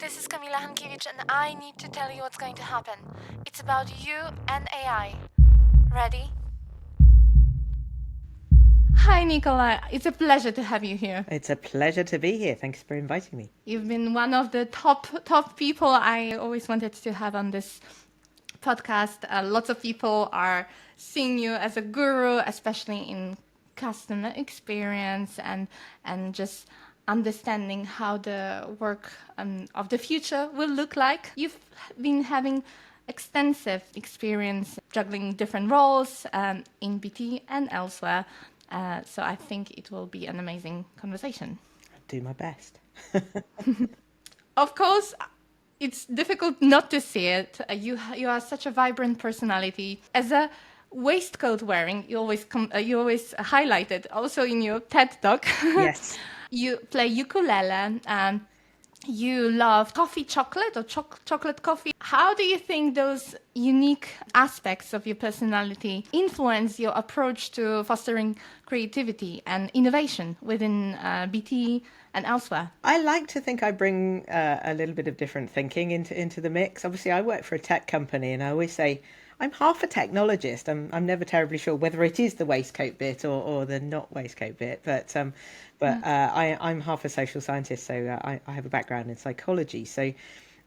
this is Kamila Hankiewicz, and I need to tell you what's going to happen. It's about you and AI. Ready? Hi, Nicola. It's a pleasure to have you here. It's a pleasure to be here. Thanks for inviting me. You've been one of the top people I always wanted to have on this podcast. Lots of people are seeing you as a guru, especially in customer experience and just understanding how the work of the future will look like. You've been having extensive experience juggling different roles in BT and elsewhere. So I think it will be an amazing conversation. I'll do my best. Of course, it's difficult not to see it. You are such a vibrant personality. As a waistcoat wearing, you always highlight it. Also in your TED talk. Yes. You play ukulele. You love coffee chocolate or chocolate coffee. How do you think those unique aspects of your personality influence your approach to fostering creativity and innovation within BT and elsewhere? I like to think I bring a little bit of different thinking into the mix. Obviously, I work for a tech company, and I always say I'm half a technologist. I'm never terribly sure whether it is the waistcoat bit or the not waistcoat bit, but I'm half a social scientist, so I have a background in psychology. So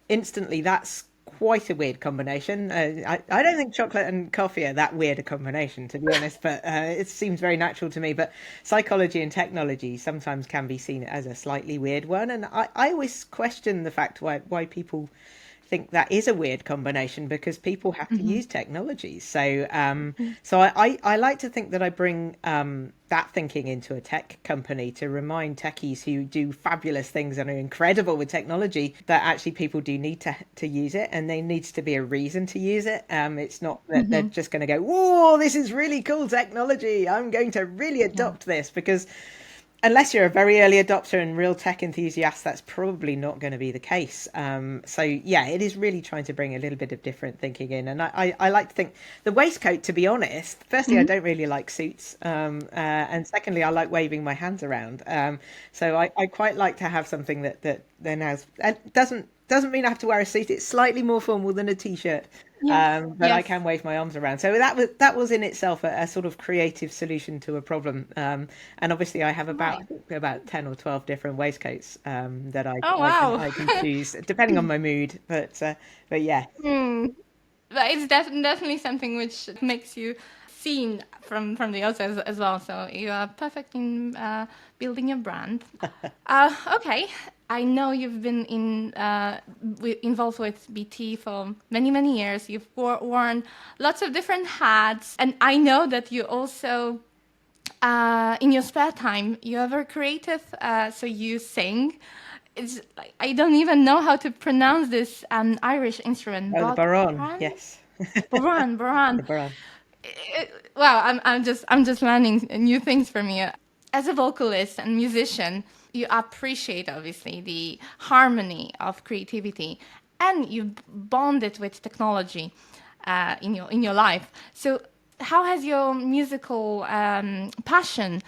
instantly, that's quite a weird combination. I don't think chocolate and coffee are that weird a combination, to be honest, but it seems very natural to me. But psychology and technology sometimes can be seen as a slightly weird one, and I always question the fact why people think that is a weird combination, because people have to use technology. So I like to think that I bring that thinking into a tech company to remind techies who do fabulous things and are incredible with technology that actually people do need to use it, and there needs to be a reason to use it. It's not that they're just going to go, whoa, this is really cool technology, I'm going to really adopt this, because unless you're a very early adopter and real tech enthusiast, that's probably not going to be the case. So yeah, it is really trying to bring a little bit of different thinking in. And I like to think the waistcoat, to be honest, firstly, I don't really like suits. And secondly, I like waving my hands around. So I quite like to have something that then has, and doesn't mean I have to wear a suit. It's slightly more formal than a t-shirt. But I can wave my arms around. So that was in itself a sort of creative solution to a problem. And obviously I have about 10 or 12 different waistcoats that I can choose depending on my mood. But yeah. But it's definitely something which makes you seen from the outside as well. So you are perfect in building your brand. Okay. I know you've been involved with BT for many years. You've worn lots of different hats, and I know that you also, in your spare time, you are very creative. So you sing. It's I don't even know how to pronounce this Irish instrument. Oh, the bodhrán, yes. Bodhrán. The bodhrán. Wow, I'm just learning new things from you. As a vocalist and musician, you appreciate obviously the harmony of creativity, and you bond it with technology in your life. So, how has your musical passion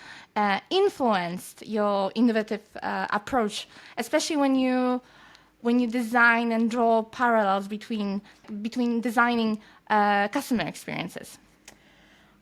influenced your innovative approach, especially when you design and draw parallels between designing customer experiences?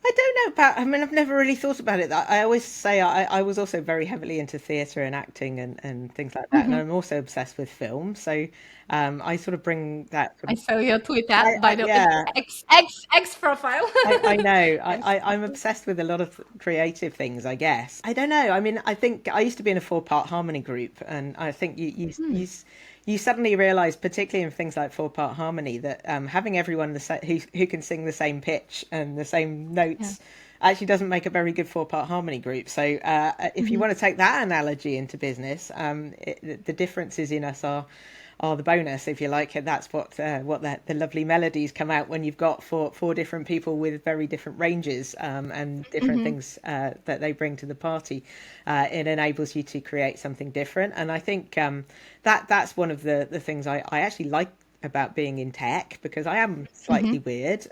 I don't know about, I mean, I've never really thought about it. I always say I was also very heavily into theatre and acting and things like that. And I'm also obsessed with film. So I sort of bring that. I saw your Twitter, by the way, X profile. I know. I'm obsessed with a lot of creative things, I guess. I don't know. I mean, I think I used to be in a 4-part harmony group, and I think you suddenly realise, particularly in things like 4-part harmony, that having everyone who can sing the same pitch and the same notes actually doesn't make a very good 4-part harmony group. So if you want to take that analogy into business, the differences in us are the bonus, if you like. And that's what the lovely melodies come out when you've got four different people with very different ranges and different things that they bring to the party. It enables you to create something different. And I think that's one of the things I actually like about being in tech, because I am slightly weird.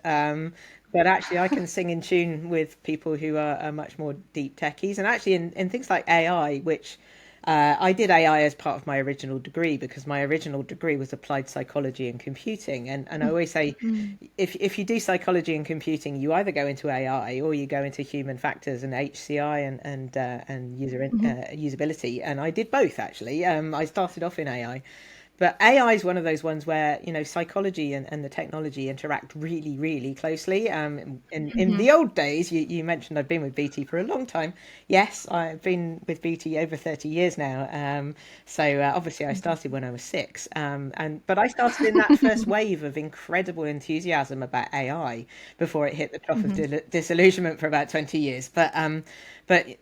But actually I can sing in tune with people who are much more deep techies. And actually in things like AI, which I did AI as part of my original degree because my original degree was applied psychology and computing. And I always say, if you do psychology and computing, you either go into AI or you go into human factors and HCI and usability. And I did both actually. I started off in AI. But AI is one of those ones where, psychology and the technology interact really, really closely. In the old days, you mentioned I've been with BT for a long time. Yes, I've been with BT over 30 years now. So obviously I started when I was six. But I started in that first wave of incredible enthusiasm about AI before it hit the trough of disillusionment for about 20 years. But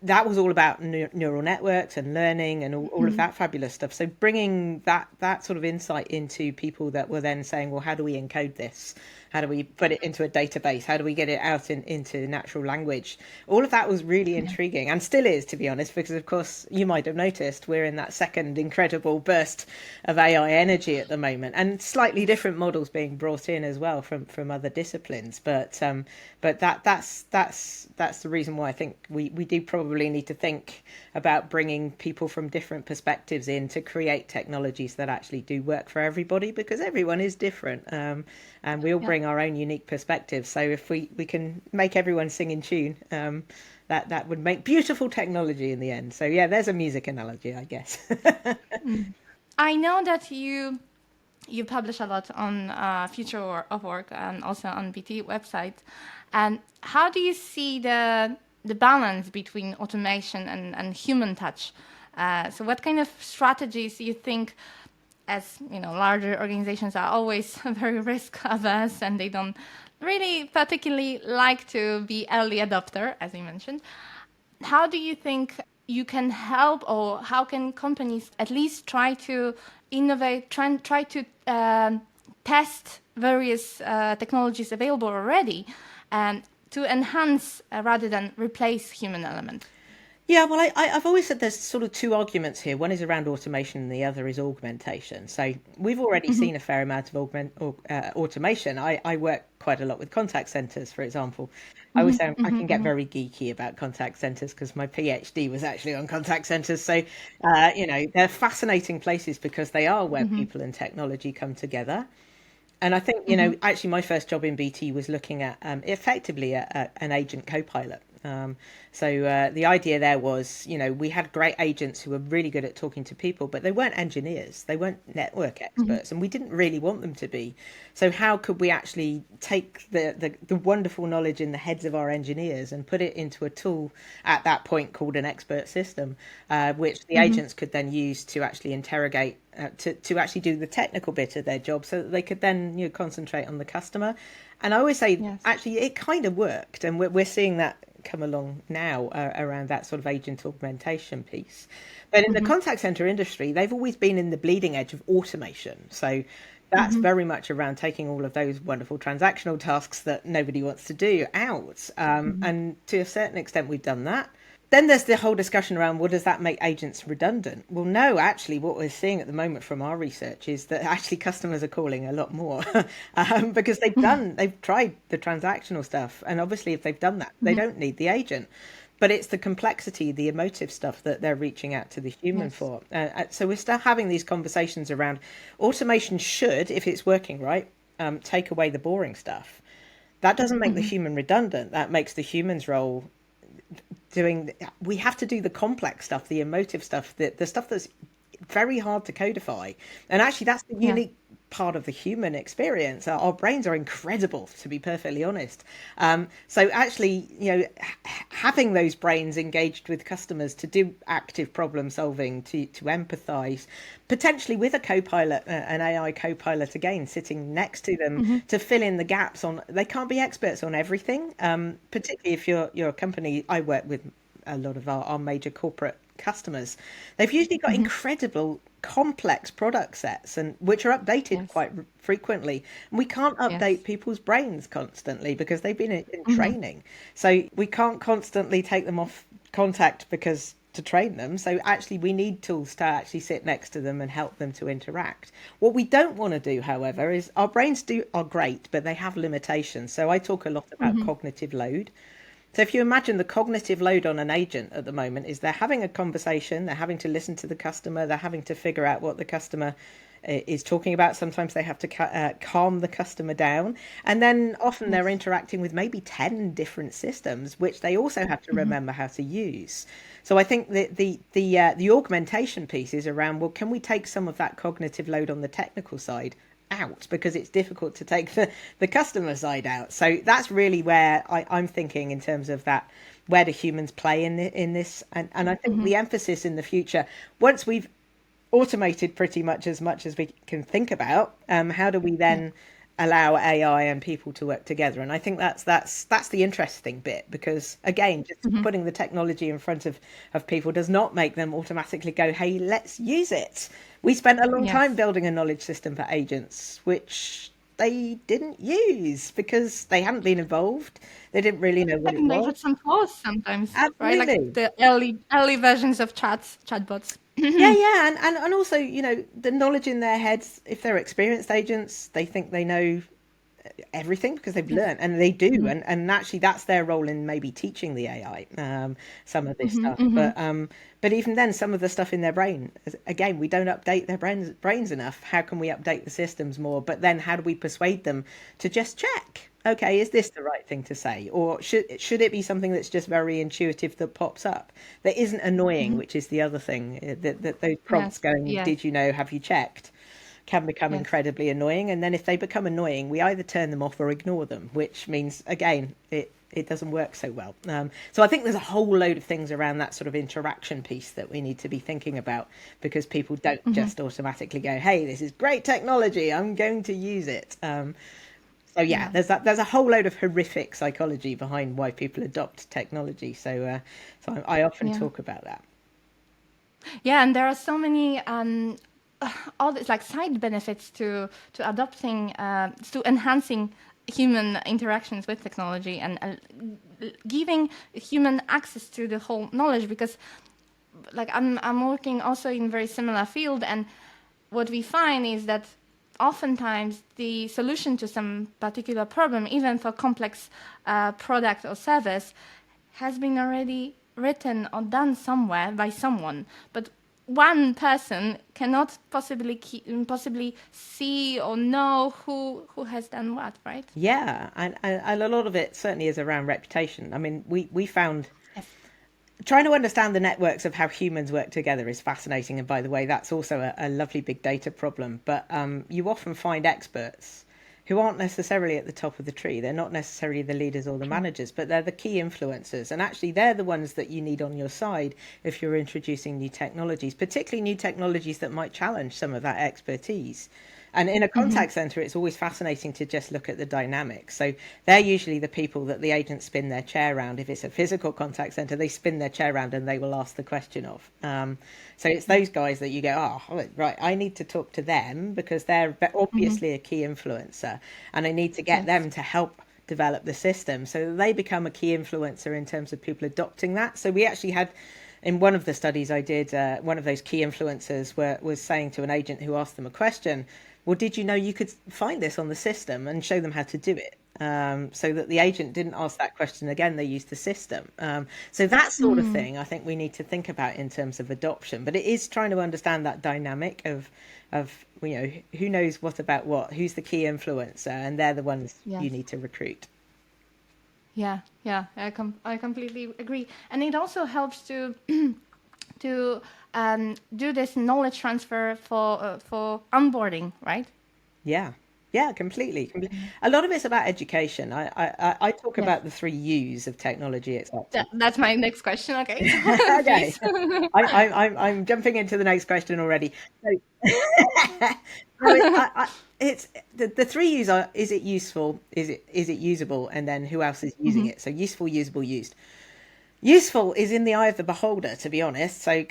that was all about neural networks and learning and all of that fabulous stuff. So bringing that sort of insight into people that were then saying, well, how do we encode this? How do we put it into a database? How do we get it out into natural language? All of that was really intriguing and still is, to be honest, because, of course, you might have noticed we're in that second incredible burst of AI energy at the moment, and slightly different models being brought in as well from other disciplines. But that's the reason why I think we do probably need to think about bringing people from different perspectives in to create technologies that actually do work for everybody, because everyone is different, and we all bring our own unique perspectives. So if we can make everyone sing in tune, that would make beautiful technology in the end. So yeah, there's a music analogy, I guess. I know that you publish a lot on Future of Work and also on BT website. And how do you see the balance between automation and human touch? So what kind of strategies do you think, as larger organizations are always very risk averse and they don't really particularly like to be early adopter, as you mentioned. How do you think you can help, or how can companies at least try to innovate, try to test various technologies available already to enhance rather than replace human element? Yeah, well, I've always said there's sort of two arguments here. One is around automation and the other is augmentation. So we've already seen a fair amount of automation. I work quite a lot with contact centers, for example. I always say I can get very geeky about contact centers because my PhD was actually on contact centers. So, they're fascinating places because they are where people and technology come together. And I think, actually my first job in BT was looking at effectively an agent co-pilot. So the idea there was, we had great agents who were really good at talking to people, but they weren't engineers, they weren't network experts, and we didn't really want them to be. So how could we actually take the wonderful knowledge in the heads of our engineers and put it into a tool at that point called an expert system, which the agents could then use to actually interrogate, to actually do the technical bit of their job so that they could then concentrate on the customer. And I always say, actually, it kind of worked. And we're seeing that come along now around that sort of agent augmentation piece. But in the contact center industry, they've always been in the bleeding edge of automation. So that's very much around taking all of those wonderful transactional tasks that nobody wants to do out. And to a certain extent, we've done that. Then there's the whole discussion around, well, does that make agents redundant? Well, no, actually, what we're seeing at the moment from our research is that actually customers are calling a lot more because they've tried the transactional stuff. And obviously, if they've done that, they don't need the agent. But it's the complexity, the emotive stuff that they're reaching out to the human for. So we're still having these conversations around automation should, if it's working right, take away the boring stuff. That doesn't make the human redundant. That makes the human's role we have to do the complex stuff, the emotive stuff, the stuff that's very hard to codify. And actually that's the unique part of the human experience. Our brains are incredible, to be perfectly honest. So actually, having those brains engaged with customers to do active problem solving, to empathize, potentially with a co-pilot, an AI co-pilot again, sitting next to them to fill in the gaps on, they can't be experts on everything, particularly if you're a company. I work with a lot of our major corporate customers. They've usually got incredible complex product sets, and which are updated quite frequently, and we can't update people's brains constantly because they've been in training. So we can't constantly take them off contact because to train them. So actually we need tools to actually sit next to them and help them to interact. What we don't want to do, however, is our brains are great, but they have limitations. So I talk a lot about cognitive load. So if you imagine the cognitive load on an agent at the moment is they're having a conversation, they're having to listen to the customer, they're having to figure out what the customer is talking about. Sometimes they have to calm the customer down, and then often they're Yes. interacting with maybe 10 different systems which they also have to remember how to use. So I think that the augmentation piece is around, well, can we take some of that cognitive load on the technical side out, because it's difficult to take the customer side out. So that's really where I'm thinking in terms of that. Where do humans play in this? And I think the emphasis in the future, once we've automated pretty much as we can think about, how do we Yeah. then allow AI and people to work together? And I think that's the interesting bit, because again, just putting the technology in front of people does not make them automatically go, hey, let's use it. We spent a long time Yes. building a knowledge system for agents, which they didn't use because they hadn't been involved. They didn't really know what it And they was. had some flaws sometimes, right? Like Absolutely. the early versions of chatbots. Yeah, yeah, and also, the knowledge in their heads, if they're experienced agents, they think they know everything because they've Yes. learned, and they do, Hmm. and actually that's their role in maybe teaching the AI some of this Hmm. stuff. Hmm. But even then, some of the stuff in their brain, again, we don't update their brains enough. How can we update the systems more? But then, how do we persuade them to just check? Okay, is this the right thing to say, or should it be something that's just very intuitive that pops up that isn't annoying, Hmm. which is the other thing, that those prompts Yes. going, Yes. did you know, have you checked, can become Yes. incredibly annoying. And then if they become annoying, we either turn them off or ignore them, which means, again, it doesn't work so well. So I think there's a whole load of things around that sort of interaction piece that we need to be thinking about, because people don't Hmm. just automatically go, hey, this is great technology, I'm going to use it. So yeah, Yeah. there's a whole load of horrific psychology behind why people adopt technology. So I often Yeah. talk about that. Yeah, and there are so many all these like side benefits to adopting to enhancing human interactions with technology and giving human access to the whole knowledge, because like I'm working also in very similar field, and what we find is that oftentimes the solution to some particular problem, even for complex product or service, has been already written or done somewhere by someone, but one person cannot possibly see or know who has done what, right? Yeah, and a lot of it certainly is around reputation. I mean, we found Yes. trying to understand the networks of how humans work together is fascinating. And by the way, that's also a lovely big data problem. But you often find experts who aren't necessarily at the top of the tree. They're not necessarily the leaders or the True. managers, but they're the key influencers. And actually, they're the ones that you need on your side if you're introducing new technologies, particularly new technologies that might challenge some of that expertise. And in a Mm-hmm. contact center, it's always fascinating to just look at the dynamics. So they're usually the people that the agents spin their chair around. If it's a physical contact center, they spin their chair around and they will ask the question of. So it's Yeah. those guys that you go, oh, right, I need to talk to them because they're Mm-hmm. obviously a key influencer, and I need to get Yes. them to help develop the system so that they become a key influencer in terms of people adopting that. So we actually had, in one of the studies I did, one of those key influencers was saying to an agent who asked them a question, well, did you know you could find this on the system, and show them how to do it? So that the agent didn't ask that question again, they used the system. So that sort of Mm. thing, I think we need to think about in terms of adoption. But it is trying to understand that dynamic of who knows what about what, who's the key influencer, and they're the ones you Yes. need to recruit. Yeah. Yeah. I completely agree, and it also helps to to do this knowledge transfer for onboarding, right? Yeah. Yeah, completely. A lot of it's about education. I talk Yes. about the three U's of technology acceptance. That's my next question. Okay, Okay, please. I'm jumping into the next question already. So, no, it's the three U's are: is it useful? Is it usable? And then who else is using Hmm. it? So useful, usable, used. Useful is in the eye of the beholder, to be honest. So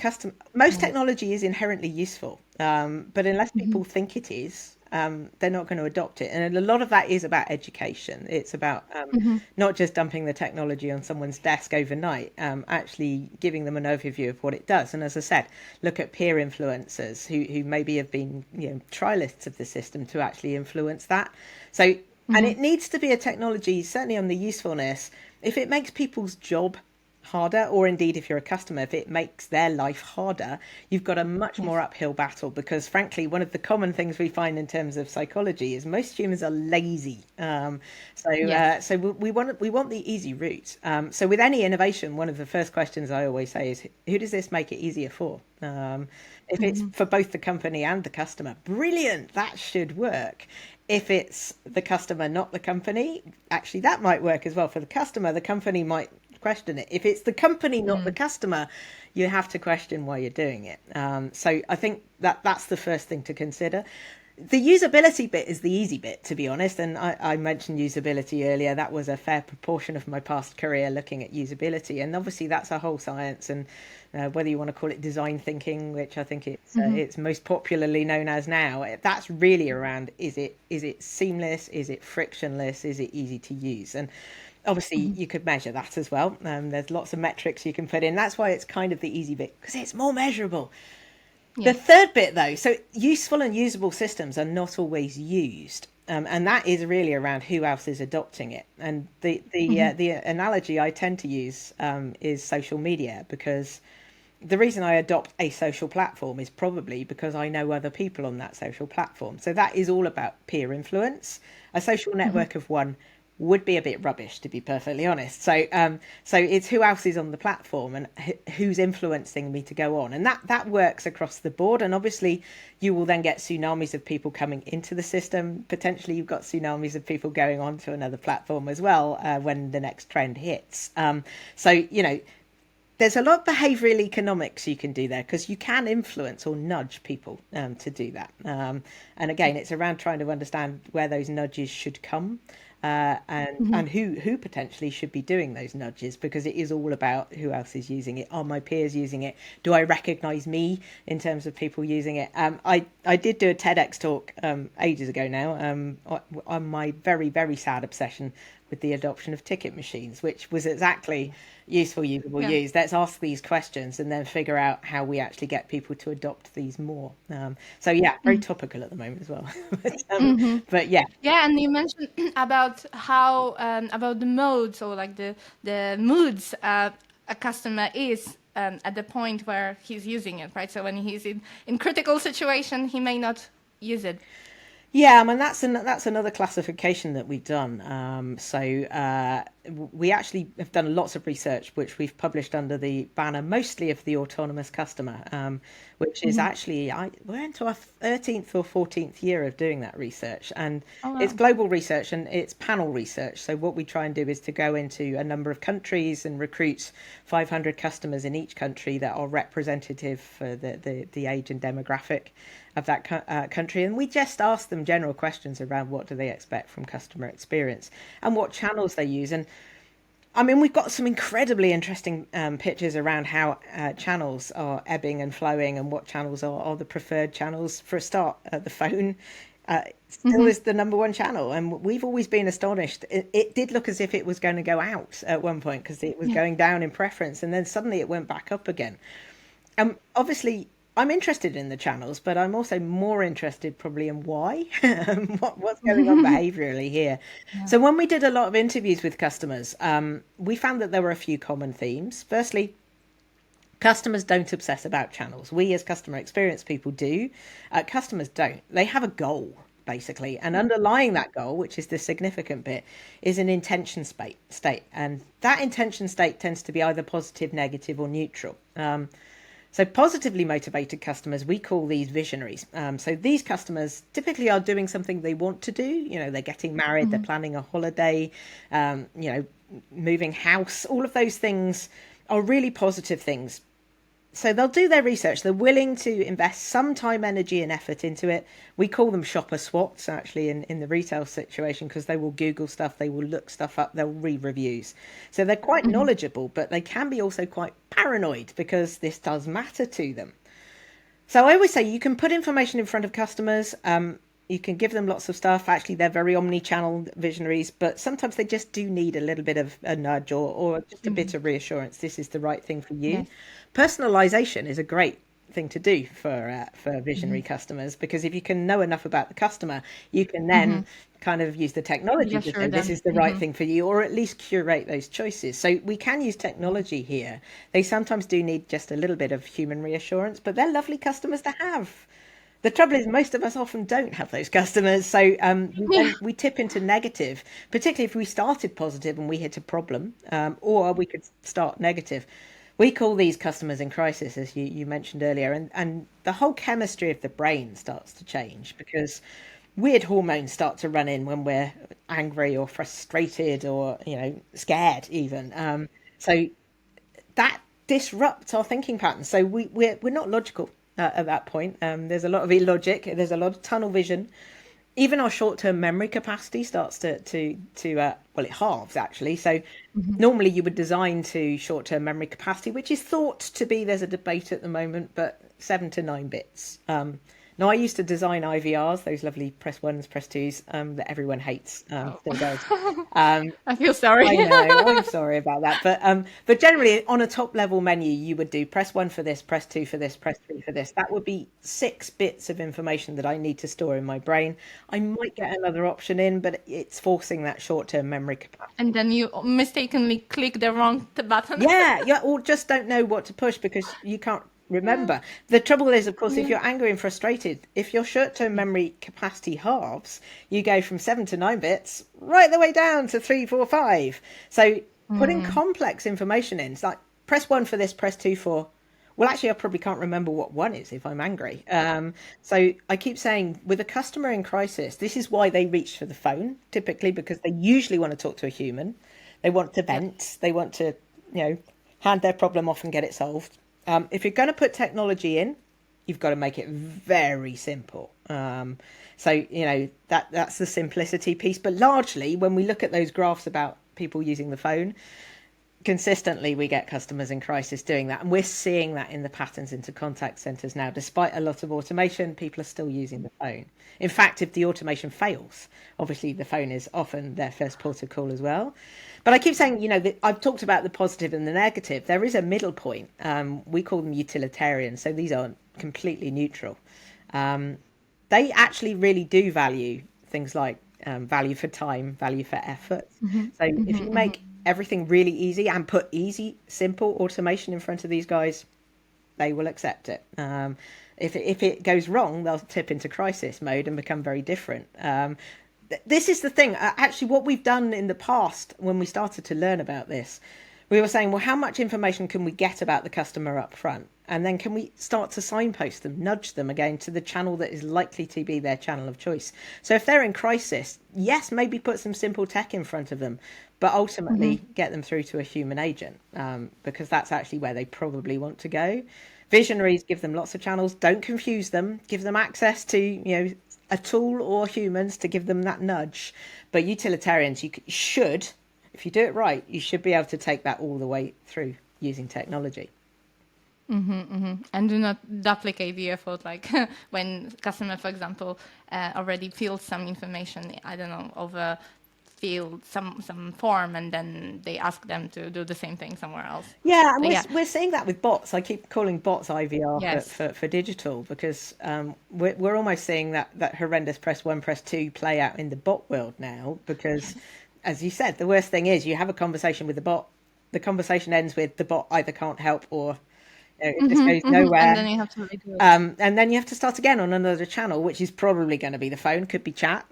most Yes. technology is inherently useful, but unless Hmm. people think it is, they're not going to adopt it. And a lot of that is about education. It's about Hmm. not just dumping the technology on someone's desk overnight, actually giving them an overview of what it does. And as I said, look at peer influencers who maybe have been trialists of the system to actually influence that. So, and Hmm. it needs to be a technology, certainly on the usefulness, If it makes people's job harder, or indeed if you're a customer, if it makes their life harder, you've got a much more Yes. uphill battle, because frankly one of the common things we find in terms of psychology is most humans are lazy. Yes. So we want the easy route. So with any innovation, one of the first questions I always say is, who does this make it easier for? If it's Hmm. for both the company and the customer, brilliant, that should work. If it's the customer, not the company, actually that might work as well. For the customer, the company might question it. If it's the company, not the Mm. customer, you have to question why you're doing it. So I think that's the first thing to consider. The usability bit is the easy bit, to be honest. And I mentioned usability earlier. That was a fair proportion of my past career looking at usability. And obviously, that's a whole science. And whether you want to call it design thinking, which I think Hmm. it's most popularly known as now, that's really around, is it seamless? Is it frictionless? Is it easy to use? And obviously, Hmm. you could measure that as well. There's lots of metrics you can put in. That's why it's kind of the easy bit, because it's more measurable. The Yes. third bit, though, so useful and usable systems are not always used. And that is really around who else is adopting it. And Hmm. the analogy I tend to use is social media, because the reason I adopt a social platform is probably because I know other people on that social platform. So that is all about peer influence. A social Hmm. network of one would be a bit rubbish, to be perfectly honest. So it's who else is on the platform and who's influencing me to go on, and that works across the board. And obviously, you will then get tsunamis of people coming into the system. Potentially, you've got tsunamis of people going on to another platform as well when the next trend hits. So there's a lot of behavioral economics you can do there, because you can influence or nudge people to do that. And again, it's around trying to understand where those nudges should come, Hmm. and who potentially should be doing those nudges, because it is all about who else is using it. Are my peers using it? Do I recognize me in terms of people using it? I did do a TEDx talk ages ago now on my very, very sad obsession with the adoption of ticket machines, which was exactly useful, usable, Yeah. use. Let's ask these questions and then figure out how we actually get people to adopt these more. So yeah, very topical at the moment as well. Hmm. But yeah, Yeah, and you mentioned about how about the modes, or like the moods a customer is at the point where he's using it, right? So when he's in critical situation, he may not use it. yeah, I mean that's another classification that we've done. We actually have done lots of research, which we've published under the banner mostly of the autonomous customer, which is Hmm. actually we're into our 13th or 14th year of doing that research, and Oh it's wow. global research and it's panel research. So what we try and do is to go into a number of countries and recruit 500 customers in each country that are representative for the age and demographic of that country, and we just ask them general questions around what do they expect from customer experience and what channels they use. And I mean, we've got some incredibly interesting pictures around how channels are ebbing and flowing, and what channels are the preferred channels. For a start, the phone still Hmm. is the number one channel, and we've always been astonished. It did look as if it was going to go out at one point, because it was Yeah. going down in preference, and then suddenly it went back up again. Obviously, I'm interested in the channels, but I'm also more interested probably in why, what's going on behaviorally here. Yeah. So when we did a lot of interviews with customers, we found that there were a few common themes. Firstly, customers don't obsess about channels. We as customer experience people do. Customers don't. They have a goal, basically. And underlying that goal, which is the significant bit, is an intention state. And that intention state tends to be either positive, negative, or neutral. So positively motivated customers, we call these visionaries. So these customers typically are doing something they want to do. They're getting married, they're Hmm. planning a holiday, um, you know, moving house. All of those things are really positive things. So they'll do their research. They're willing to invest some time, energy, and effort into it. We call them shopper swats, actually, in the retail situation, because they will Google stuff, they will look stuff up, they'll read reviews. So they're quite Hmm. knowledgeable, but they can be also quite paranoid, because this does matter to them. So I always say you can put information in front of customers. You can give them lots of stuff. Actually, they're very omni-channel visionaries, but sometimes they just do need a little bit of a nudge, or just a bit Hmm. of reassurance. This is the right thing for you. Yes. Personalization is a great thing to do for visionary customers, because if you can know enough about the customer, you can then kind of use the technology to say Reassure this them. is the right thing for you, or at least curate those choices. So we can use technology here. They sometimes do need just a little bit of human reassurance, but they're lovely customers to have. The trouble is, most of us often don't have those customers, so Yeah. we tip into negative, particularly if we started positive and we hit a problem, or we could start negative. We call these customers in crisis, as you mentioned earlier, and the whole chemistry of the brain starts to change because weird hormones start to run in when we're angry or frustrated or scared even. So that disrupts our thinking patterns. So we're not logical at that point. There's a lot of illogic. There's a lot of tunnel vision. Even our short-term memory capacity starts to well, it halves actually. So normally you would design to short-term memory capacity, which is thought to be, there's a debate at the moment, but 7 to 9 bits. Now, I used to design IVRs, those lovely press ones, press twos, that everyone hates, still does. Oh. Um, I feel sorry. I know, I'm sorry about that, but generally on a top level menu, you would do press one for this, press two for this, press three for this. That would be 6 bits of information that I need to store in my brain. I might get another option in, but it's forcing that short-term memory And capacity. then you mistakenly click the wrong button. Yeah, yeah, or just don't know what to push because you can't Yeah. remember. The trouble is, of course, if Yeah. you're angry and frustrated, if your short-term memory capacity halves, you go from 7 to 9 bits right the way down to 3, 4, 5. So putting complex information in, it's like press one for this, press two for. Well, actually, I probably can't remember what one is if I'm angry. So I keep saying with a customer in crisis, this is why they reach for the phone typically, because they usually want to talk to a human. They want to Yep. vent. They want to, hand their problem off and get it solved. If you're going to put technology in, you've got to make it very simple. So that's the simplicity piece. But largely, when we look at those graphs about people using the phone, consistently we get customers in crisis doing that, and we're seeing that in the patterns into contact centers now. Despite a lot of automation, people are still using the phone. In fact, if the automation fails, obviously the phone is often their first port of call as well. But I keep saying, that I've talked about the positive and the negative. There is a middle point. We call them utilitarian, so these are completely neutral. They actually really do value things like value for time, value for effort. So if you make everything really easy and put easy, simple automation in front of these guys, they will accept it. If it goes wrong, they'll tip into crisis mode and become very different. This is the thing. Actually, what we've done in the past when we started to learn about this, we were saying, well, how much information can we get about the customer up front? And then can we start to signpost them, nudge them again to the channel that is likely to be their channel of choice? So if they're in crisis, yes, maybe put some simple tech in front of them, but ultimately get them through to a human agent, because that's actually where they probably want to go. Visionaries, give them lots of channels. Don't confuse them. Give them access to, a tool or humans to give them that nudge. But utilitarians, you should, if you do it right, you should be able to take that all the way through using technology. And do not duplicate the effort, like when customer, for example, already fills some information, I don't know, over fill some form, and then they ask them to do the same thing somewhere else. Yeah, and But yeah, we're seeing that with bots. I keep calling bots IVR yes. for digital because we're almost seeing that horrendous press one, press two play out in the bot world now. Because, as you said, the worst thing is you have a conversation with the bot. The conversation ends with the bot either can't help or it just goes And nowhere. then you have to redo it. And then you have to start again on another channel, which is probably going to be the phone, could be chat.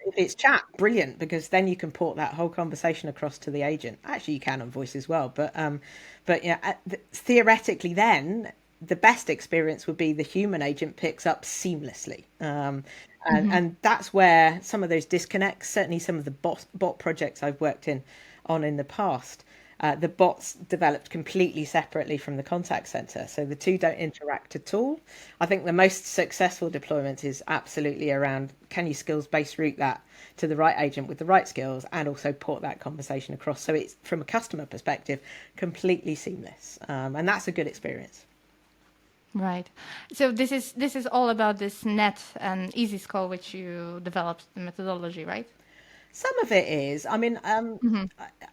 If it's chat, brilliant, because then you can port that whole conversation across to the agent. Actually, you can on voice as well, but yeah, theoretically, then the best experience would be the human agent picks up seamlessly, and that's where some of those disconnects. Certainly, some of the bot projects I've worked on in the past. The bots developed completely separately from the contact center, so the two don't interact at all. I think the most successful deployment is absolutely around, can you skills based route that to the right agent with the right skills and also port that conversation across, so it's, from a customer perspective, completely seamless, and that's a good experience. Right. So this is all about this net and easy score, which you developed the methodology, right? Some of it is. Hmm.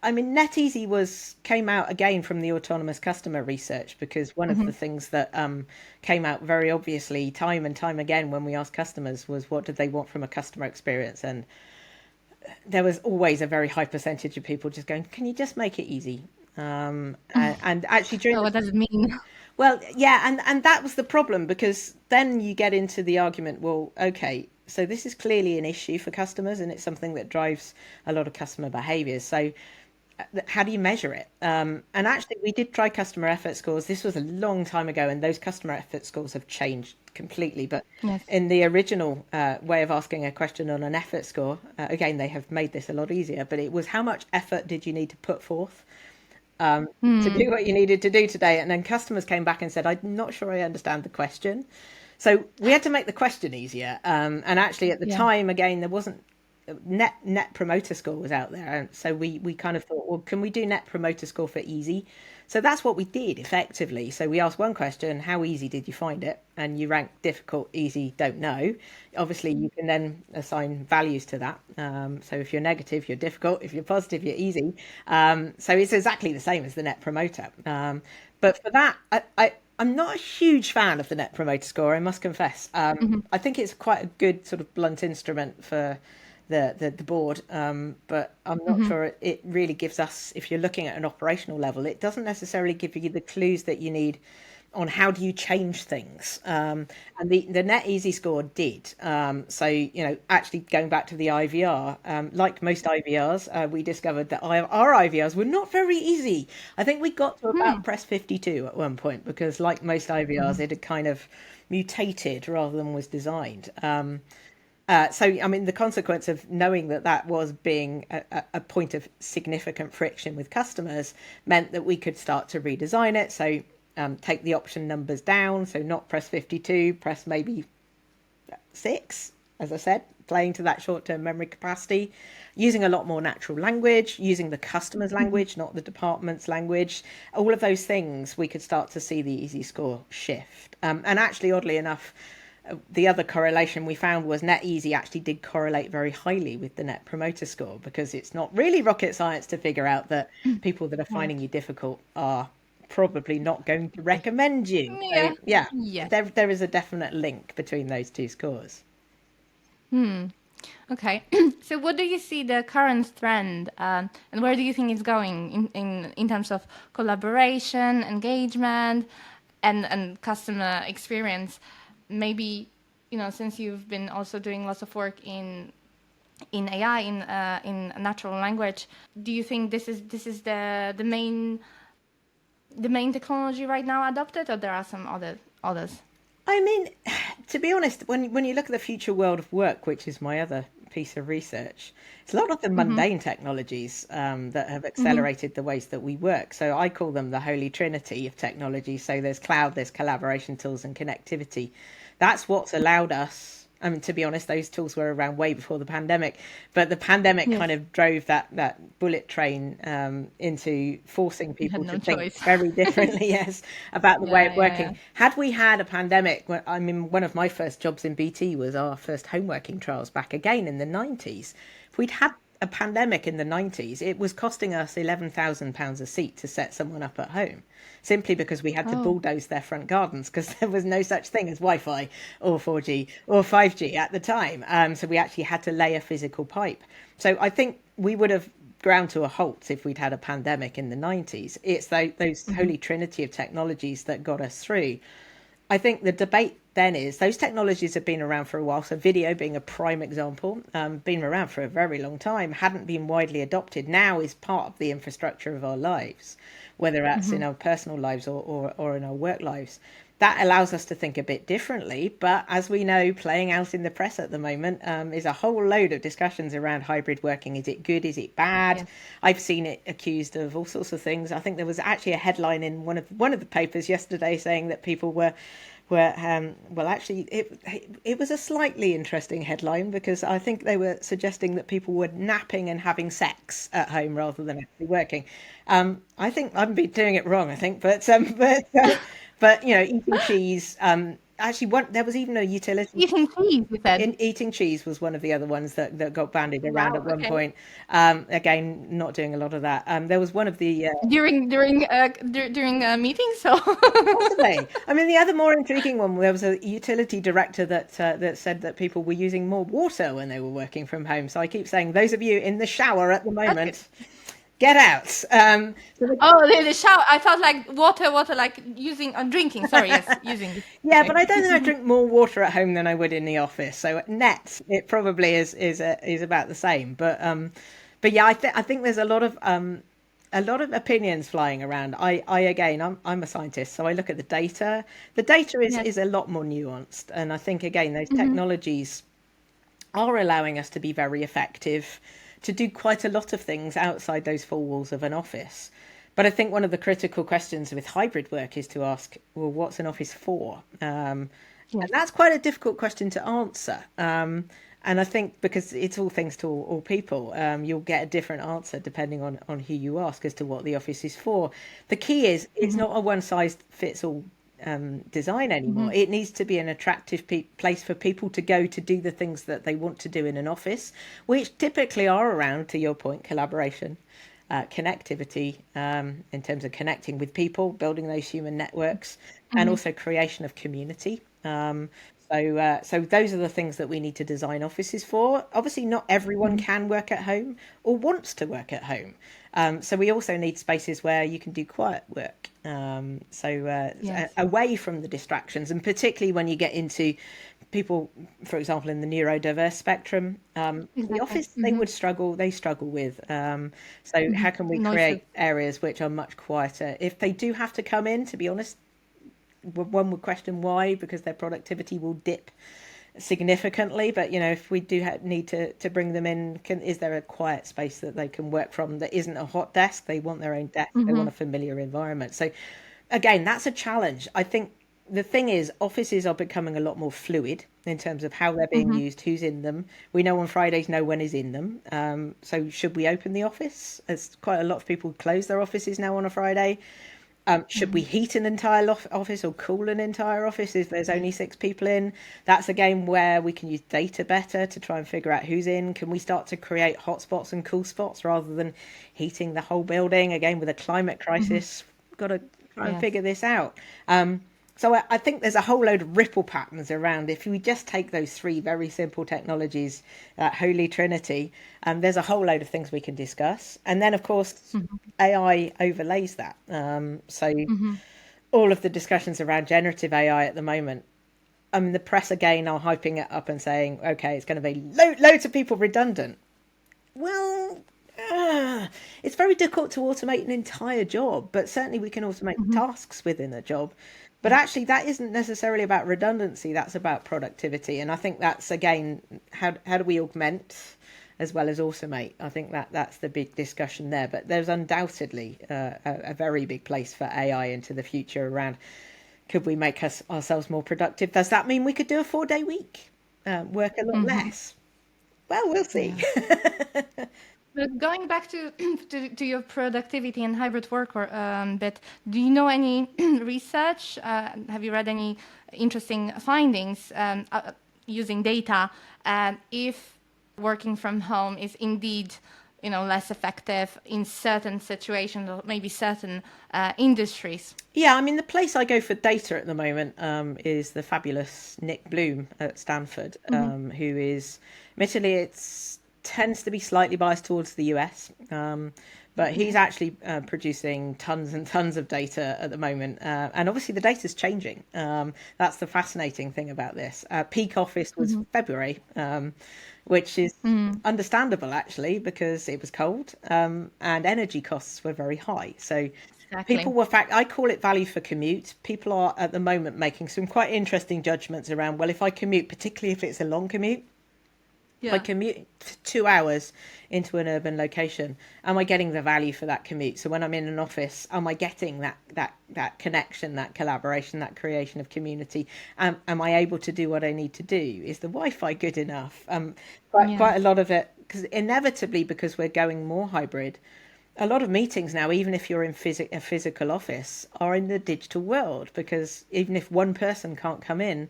I mean, NetEasy was came out again from the autonomous customer research because one of Hmm. the things that came out very obviously time and time again when we asked customers was what did they want from a customer experience, and there was always a very high percentage of people just going, "Can you just make it easy?" And actually during So the what does it mean? well, yeah, and that was the problem because then you get into the argument, well, okay, so this is clearly an issue for customers and it's something that drives a lot of customer behaviors. So how do you measure it? And actually, we did try customer effort scores. This was a long time ago, and those customer effort scores have changed completely. But Yes. in the original way of asking a question on an effort score, again, they have made this a lot easier, but it was how much effort did you need to put forth to Hmm. do what you needed to do today. And then customers came back and said, I'm not sure I understand the question. So we had to make the question easier. And actually, at the Yeah. time, again, there wasn't net promoter score was out there. And so we kind of thought, well, can we do net promoter score for easy? So that's what we did effectively. So we asked one question, how easy did you find it? And you ranked difficult, easy, don't know. Obviously, you can then assign values to that. So if you're negative, you're difficult. If you're positive, you're easy. So it's exactly the same as the net promoter. But for that, I'm not a huge fan of the net promoter score, I must confess. Hmm. I think it's quite a good sort of blunt instrument for the board, but I'm not Hmm. sure it really gives us, if you're looking at an operational level, it doesn't necessarily give you the clues that you need on how do you change things. And the Net Easy score did. So, actually going back to the IVR, like most IVRs, we discovered that our IVRs were not very easy. I think we got to Hmm. about press 52 at one point because, like most IVRs, Hmm. it had kind of mutated rather than was designed. So, I mean, the consequence of knowing that that was being a point of significant friction with customers meant that we could start to redesign it. So, take the option numbers down. So, not press 52, press maybe 6, as I said, playing to that short term memory capacity, using a lot more natural language, using the customer's Hmm. language, not the department's language. All of those things, we could start to see the easy score shift. And actually, oddly enough, the other correlation we found was net easy actually did correlate very highly with the net promoter score because it's not really rocket science to figure out that people that are Right. finding you difficult are probably not going to recommend you. So Yeah. yeah, Yes. there is a definite link between those two scores. Hmm. Okay. So what do you see the current trend, and where do you think it's going in terms of collaboration, engagement, and customer experience? Maybe, since you've been also doing lots of work in AI, in natural language, do you think this is the main technology right now adopted, or there are some others? I mean, to be honest, when you look at the future world of work, which is my other piece of research, it's a lot of the Mm-hmm. mundane technologies that have Mm-hmm. accelerated the ways that we work. So I call them the holy trinity of technology. So there's cloud, there's collaboration tools, and connectivity. That's what's allowed us. I mean, to be honest, those tools were around way before the pandemic, but the pandemic kind Yes. of drove that bullet train into forcing You had people to no think choice. very differently, yes, about the way Yeah, of yeah, working. yeah. Had we had a pandemic, I mean, one of my first jobs in BT was our first homeworking trials back again in the 90s. If we'd had a pandemic in the 90s, it was costing us £11,000 a seat to set someone up at home simply because we had to Oh. bulldoze their front gardens because there was no such thing as Wi-Fi or 4G or 5G at the time. So we actually had to lay a physical pipe. So I think we would have ground to a halt if we'd had a pandemic in the 90s. It's those Mm-hmm. holy trinity of technologies that got us through. I think the debate then is those technologies have been around for a while. So video being a prime example, been around for a very long time, hadn't been widely adopted. Now is part of the infrastructure of our lives, whether that's Mm-hmm. in our personal lives or in our work lives. That allows us to think a bit differently. But as we know, playing out in the press at the moment is a whole load of discussions around hybrid working. Is it good? Is it bad? Yes. I've seen it accused of all sorts of things. I think there was actually a headline in one of the papers yesterday saying that people were well, actually it was a slightly interesting headline because I think they were suggesting that people were napping and having sex at home rather than actually working. I think I've been doing it wrong, I think, but eating cheese actually, there was even a utility. Eating cheese, you said. Eating cheese was one of the other ones that got bandied around Wow. at one Okay. point. Again, not doing a lot of that. There was one of the During meetings, so. possibly. I mean, the other more intriguing one. There was a utility director that said that people were using more water when they were working from home. So I keep saying, those of you in the shower at the That's good. moment, get out. Oh, the shower. I thought like water, like using drinking. Sorry, yes, using. Yeah, but Okay. I don't think I drink more water at home than I would in the office. So net, it probably is about the same. But yeah, I think there's a lot of opinions flying around. I again, I'm a scientist, so I look at the data. The data Yes. is a lot more nuanced, and I think again those Mm-hmm. technologies are allowing us to be very effective, to do quite a lot of things outside those four walls of an office. But I think one of the critical questions with hybrid work is to ask, well, what's an office for? And Yes. that's quite a difficult question to answer. And I think because it's all things to all people, you'll get a different answer depending on who you ask as to what the office is for. The key is it's Mm-hmm. not a one size fits all design Mm-hmm. anymore. It needs to be an attractive place for people to go to do the things that they want to do in an office, which typically are around, to your point, collaboration, connectivity, in terms of connecting with people, building those human networks, and Mm-hmm. also creation of community. So those are the things that we need to design offices for. Obviously, not everyone Mm-hmm. can work at home or wants to work at home. So we also need spaces where you can do quiet work. Yes. Away from the distractions, and particularly when you get into people, for example, in the neurodiverse spectrum, the Exactly. office Mm-hmm. they struggle with. So Mm-hmm. how can we Noises. create areas which are much quieter? If they do have to come in, to be honest, one would question why, because their productivity will dip significantly. But if we do need to bring them in, is there a quiet space that they can work from that isn't a hot desk? They want their own desk. They Mm-hmm. want a familiar environment. So again, that's a challenge. I think the thing is, offices are becoming a lot more fluid in terms of how they're being Mm-hmm. used, who's in them. We know on Fridays no one is in them. So should we open the office? As quite a lot of people close their offices now on a Friday. Should Mm-hmm. we heat an entire office or cool an entire office if there's Yes. only 6 people in? That's a game where we can use data better to try and figure out who's in. Can we start to create hotspots and cool spots rather than heating the whole building? Again, with a climate Mm-hmm. crisis, we've got to try and Yes. figure this out. So I think there's a whole load of ripple patterns around. If we just take those three very simple technologies, that holy trinity, there's a whole load of things we can discuss. And then, of course, Mm-hmm. AI overlays that. So Mm-hmm. all of the discussions around generative AI at the moment, I mean, the press again are hyping it up and saying, okay, it's going to be loads of people redundant. Well, it's very difficult to automate an entire job, but certainly we can automate Mm-hmm. tasks within a job. But Yes. actually, that isn't necessarily about redundancy. That's about productivity, and I think that's again how do we augment as well as automate? I think that's the big discussion there. But there's undoubtedly a very big place for AI into the future around could we make ourselves more productive? Does that mean we could do a 4-day week, work a lot Mm-hmm. less? Well, we'll see. Yeah. But going back to, to your productivity and hybrid work or bit, do you know any research? Have you read any interesting findings using data? If working from home is indeed, less effective in certain situations or maybe certain industries. Yeah, I mean, the place I go for data at the moment is the fabulous Nick Bloom at Stanford, Mm-hmm. who is, admittedly, it's tends to be slightly biased towards the US, but he's Yes. actually producing tons and tons of data at the moment, and obviously the data's changing. That's the fascinating thing about this. Peak office was Mm-hmm. February, which is Mm. understandable actually because it was cold and energy costs were very high. So people Exactly. were I call it value for commute. People are at the moment making some quite interesting judgments around, well, if I commute, particularly if it's a long commute, if I Yeah. commute 2 hours into an urban location, am I getting the value for that commute? So when I'm in an office, am I getting that connection, that collaboration, that creation of community? Am I able to do what I need to do? Is the Wi-Fi good enough? Quite Yes. a lot of it, because inevitably, because we're going more hybrid, a lot of meetings now, even if you're in a physical office, are in the digital world, because even if one person can't come in,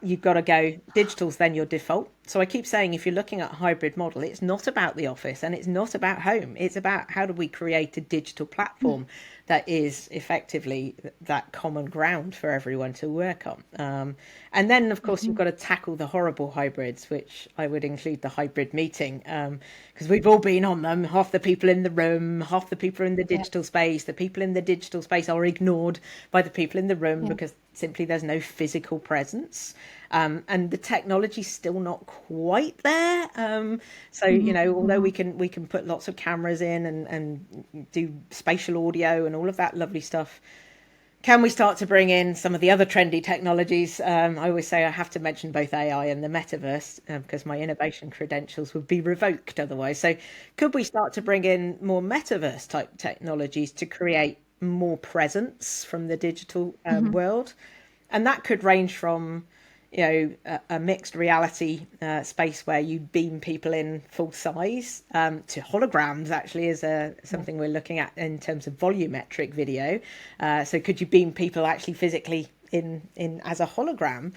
you've got to go digital's then your default. So I keep saying, if you're looking at a hybrid model, it's not about the office and it's not about home. It's about how do we create a digital platform that is effectively that common ground for everyone to work on. And then, of course, you've got to tackle the horrible hybrids, which I would include the hybrid meeting, because we've all been on them. Half the people in the room, half the people in the digital space. The people in the digital space are ignored by the people in the room because simply there's no physical presence. And the technology's still not quite there. So, although we can put lots of cameras in and do spatial audio and all of that lovely stuff, can we start to bring in some of the other trendy technologies? I always say I have to mention both AI and the metaverse, because my innovation credentials would be revoked otherwise. So could we start to bring in more metaverse type technologies to create more presence from the digital world? And that could range from, a mixed reality space where you beam people in full size, to holograms. Actually, is something we're looking at in terms of volumetric video. So could you beam people actually physically in as a hologram,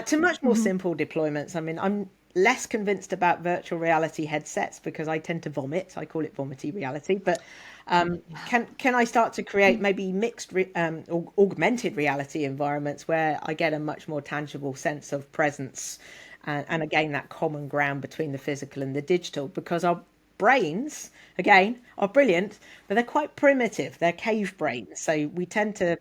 to much more simple deployments? I mean, I'm less convinced about virtual reality headsets because I tend to vomit. I call it vomity reality. But can I start to create maybe mixed or augmented reality environments where I get a much more tangible sense of presence, and again, that common ground between the physical and the digital? Because our brains, again, are brilliant, but they're quite primitive. They're cave brains. So we tend to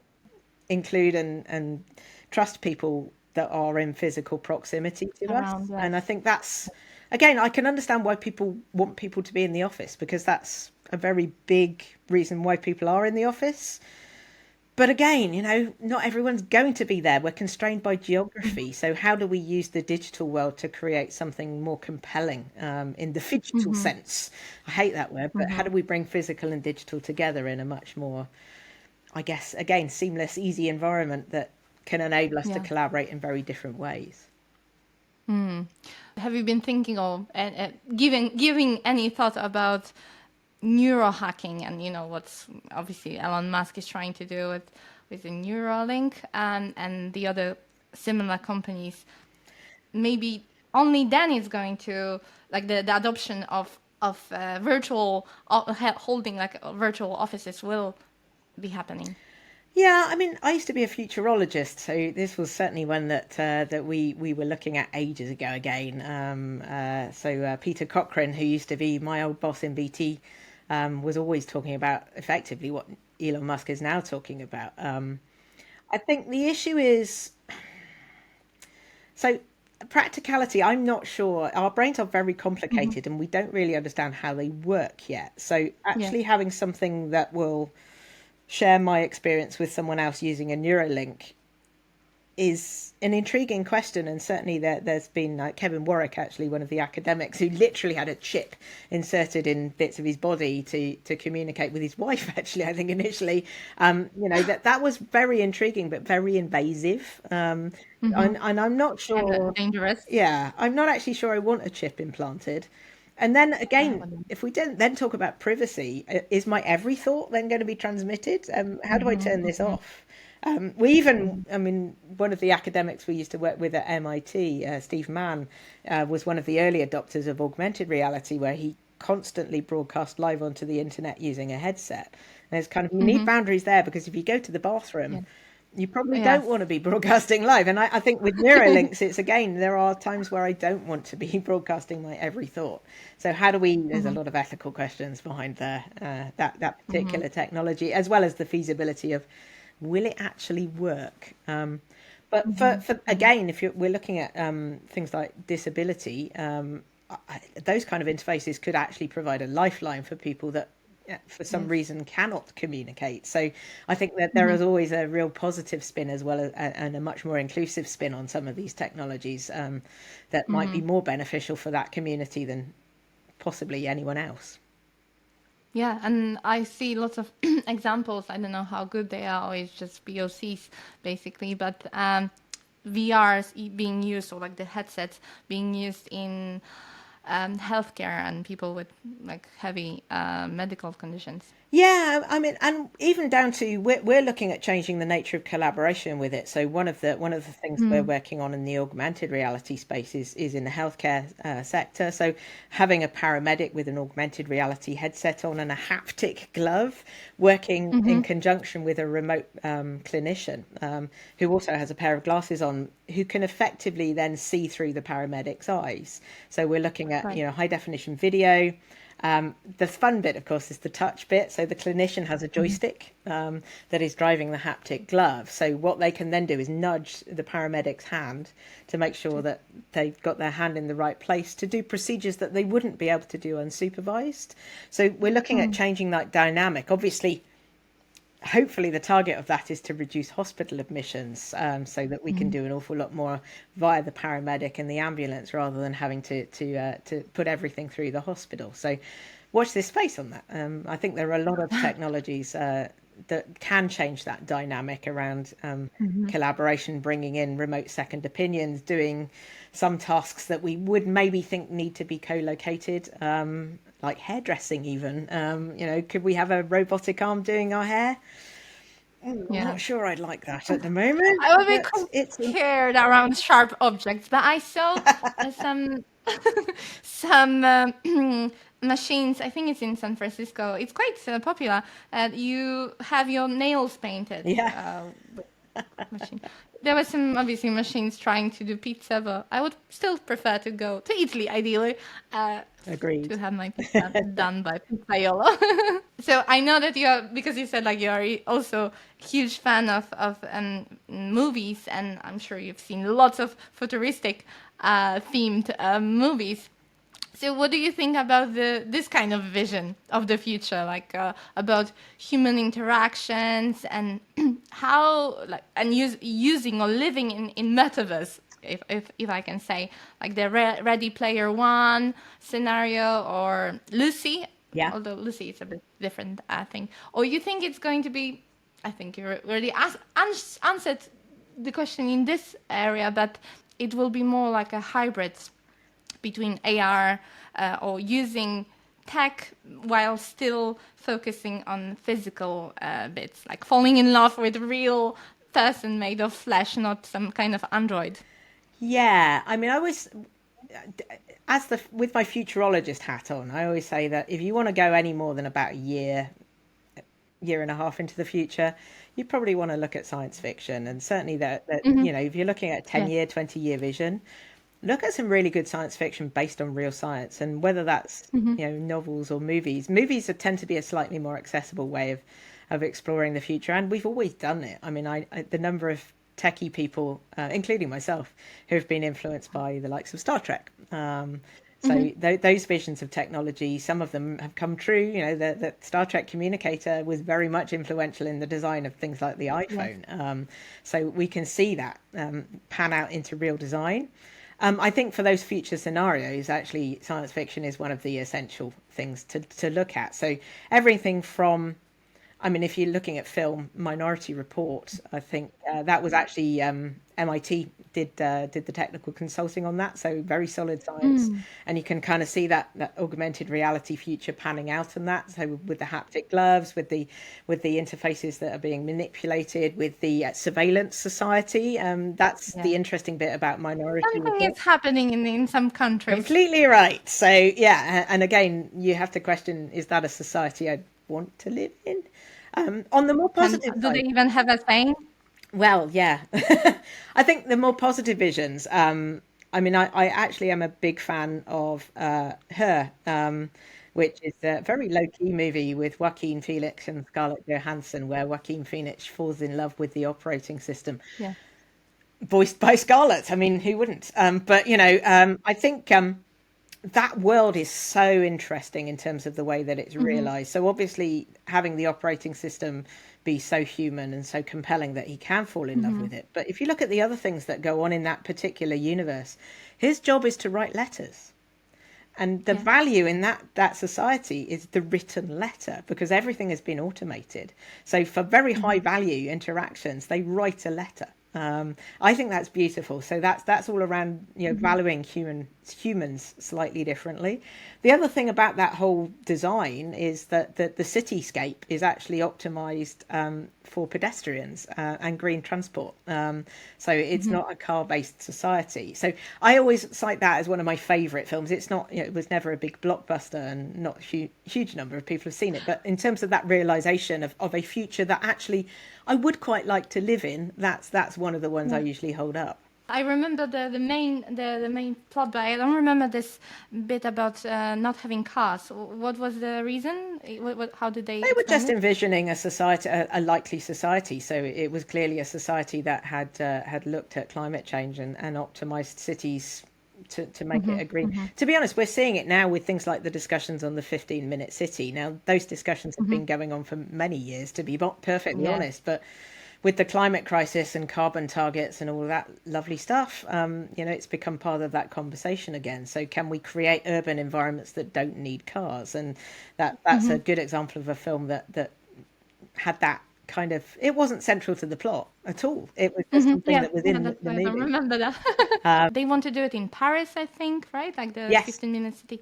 include and trust people that are in physical proximity to Around us. And I us. think that's, again, I can understand why people want people to be in the office, because that's a very big reason why people are in the office. But again, not everyone's going to be there. We're constrained by geography. So how do we use the digital world to create something more compelling, in the digital sense? I hate that word, but how do we bring physical and digital together in a much more, I guess, again, seamless, easy environment that can enable us to Yeah. collaborate in very different ways? Have you been thinking of giving any thought about neural hacking, and what's obviously Elon Musk is trying to do with the Neuralink, and the other similar companies? Maybe only then is going to, like, the adoption of virtual holding, like, virtual offices will be happening. Yeah, I mean, I used to be a futurologist, so this was certainly one that we were looking at ages ago again. Peter Cochrane, who used to be my old boss in BT, was always talking about effectively what Elon Musk is now talking about. I think the issue is, so practicality. I'm not sure. Our brains are very complicated, and we don't really understand how they work yet. So Yeah. actually having something that will share my experience with someone else using a Neuralink is an intriguing question. And certainly there's been Kevin Warwick, actually one of the academics, who literally had a chip inserted in bits of his body to communicate with his wife, actually, I think initially. That was very intriguing but very invasive. And I'm not And sure, dangerous. yeah, I'm not actually sure I want a chip implanted. And then I again, wouldn't. if we don't then talk about privacy, is my every thought then going to be transmitted? How do I turn this off? We even, I mean, one of the academics we used to work with at MIT, Steve Mann, was one of the early adopters of augmented reality, where he constantly broadcast live onto the internet using a headset. And it's kind of, you need boundaries there, because if you go to the bathroom, Yeah. you probably don't Yes. want to be broadcasting live. And I think with Neuralinks, it's again, there are times where I don't want to be broadcasting my every thought. So how do we, there's a lot of ethical questions behind that particular technology, as well as the feasibility of, will it actually work? But for again, if we're looking at things like disability, those kind of interfaces could actually provide a lifeline for people that, for some Yes. reason, cannot communicate. So I think that there is always a real positive spin, as well as and a much more inclusive spin on some of these technologies, that might be more beneficial for that community than possibly anyone else. Yeah, and I see lots of examples. I don't know how good they are, or it's just POCs basically, but VRs being used, or like the headsets being used in healthcare and people with like heavy medical conditions. Yeah, I mean, and even down to we're looking at changing the nature of collaboration with it. So one of the things we're working on in the augmented reality space is in the healthcare sector. So having a paramedic with an augmented reality headset on and a haptic glove, working in conjunction with a remote clinician who also has a pair of glasses on, who can effectively then see through the paramedic's eyes. So we're looking at Right. high definition video. The fun bit, of course, is the touch bit. So the clinician has a joystick that is driving the haptic glove. So what they can then do is nudge the paramedic's hand to make sure that they've got their hand in the right place to do procedures that they wouldn't be able to do unsupervised. So we're looking at changing that dynamic. Obviously, hopefully the target of that is to reduce hospital admissions, so that we can do an awful lot more via the paramedic and the ambulance rather than having to put everything through the hospital. So watch this space on that. I think there are a lot of technologies that can change that dynamic around collaboration, bringing in remote second opinions, doing some tasks that we would maybe think need to be co-located, like hairdressing even. Could we have a robotic arm doing our hair? I'm Yeah. not sure I'd like that at the moment, I would be but it's scared around sharp objects, but I saw some some machines. I think it's in San Francisco. It's quite popular. You have your nails painted. yeah, With machine. There were some obviously machines trying to do pizza, but I would still prefer to go to Italy, ideally, agreed. to have my pizza done by pizzaiolo. So I know that because you said like you are also a huge fan of movies, and I'm sure you've seen lots of futuristic themed movies. So, what do you think about this kind of vision of the future, like about human interactions and how, like, and using or living in metaverse, if I can say, like the Ready Player One scenario or Lucy, Yeah. although Lucy is a bit different, I think. Or you think it's going to be? I think you already answered the question in this area, but it will be more like a hybrid between AR or using tech while still focusing on physical bits, like falling in love with a real person made of flesh, not some kind of android. Yeah, I mean, I always, as the with my futurologist hat on, I always say that if you want to go any more than about a year and a half into the future, you probably want to look at science fiction, and certainly that if you're looking at a 10 Yeah. year, 20-year vision, look at some really good science fiction based on real science, and whether that's novels or movies. Movies tend to be a slightly more accessible way of exploring the future, and we've always done it. I mean, the number of techie people, including myself, who have been influenced by the likes of Star Trek. So those visions of technology, some of them have come true. The Star Trek communicator was very much influential in the design of things like the Yes. iPhone. So we can see that pan out into real design. I think for those future scenarios, actually, science fiction is one of the essential things to look at. So everything from, I mean, if you're looking at film, Minority Report, I think that was actually MIT did the technical consulting on that. So very solid science, and you can kind of see that augmented reality future panning out on that. So with the haptic gloves, with the interfaces that are being manipulated, with the surveillance society. That's Yeah. the interesting bit about Minority Something Report. is happening in some countries. Completely right. So yeah, and again, you have to question: is that a society I'd want to live in? On the more And positive do they side, even have a saying? well, yeah, I think the more positive visions. I mean, I actually am a big fan of Her, which is a very low key movie with Joaquin Phoenix and Scarlett Johansson, where Joaquin Phoenix falls in love with the operating system Yeah. voiced by Scarlett. I mean, who wouldn't? But I think that world is so interesting in terms of the way that it's realized. So obviously, having the operating system be so human and so compelling that he can fall in love with it. But if you look at the other things that go on in that particular universe, his job is to write letters. And the Yeah. value in that society is the written letter, because everything has been automated. So for very high value interactions, they write a letter. I think that's beautiful. So that's all around, valuing humans slightly differently. The other thing about that whole design is that the cityscape is actually optimized for pedestrians and green transport. So it's not a car-based society. So I always cite that as one of my favorite films. It's not, it was never a big blockbuster, and not a huge number of people have seen it. But in terms of that realization of a future that actually I would quite like to live in, that's one of the ones I usually hold up. I remember the main plot, but I don't remember this bit about not having cars. What was the reason? How did they They were explain just it? envisioning a society, a likely society. So it was clearly a society that had looked at climate change and optimized cities to make it a green. To be honest, we're seeing it now with things like the discussions on the 15-minute city. Now, those discussions have been going on for many years, to be perfectly Yeah. honest, but with the climate crisis and carbon targets and all of that lovely stuff, it's become part of that conversation again. So can we create urban environments that don't need cars? And that's a good example of a film that had that kind of, it wasn't central to the plot at all. It was just something Yeah, that was yeah, in that's the why I don't movie. remember that. They want to do it in Paris, I think, right? Like the Yes. 15-minute city.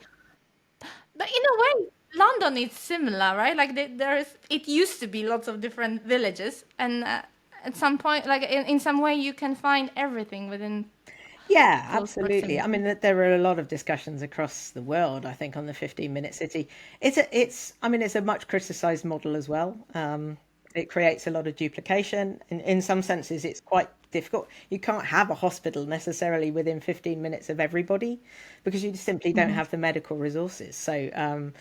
But in a way, London is similar, right? Like it used to be lots of different villages, and at some point, like in some way, you can find everything within Yeah, close absolutely. I proximity. mean, there are a lot of discussions across the world, I think, on the 15-minute city. It's a much criticized model as well. It creates a lot of duplication. In some senses, it's quite difficult. You can't have a hospital necessarily within 15 minutes of everybody because you simply don't have the medical resources. So,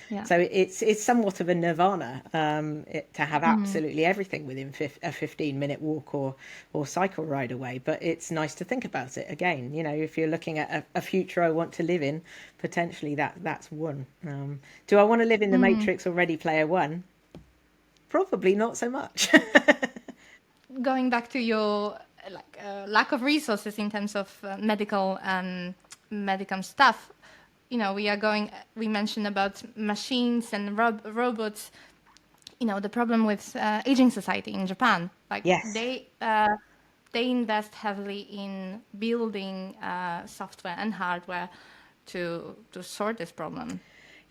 Yeah. it's somewhat of a nirvana to have absolutely everything within a 15-minute walk or cycle ride away. But it's nice to think about it again. If you're looking at a future I want to live in, potentially that's one. Do I want to live in the Matrix or Ready Player One? Probably not so much. Going back to your lack of resources in terms of medical stuff, we mentioned about machines and robots. The problem with aging society in Japan, like Yes. they invest heavily in building software and hardware to sort this problem.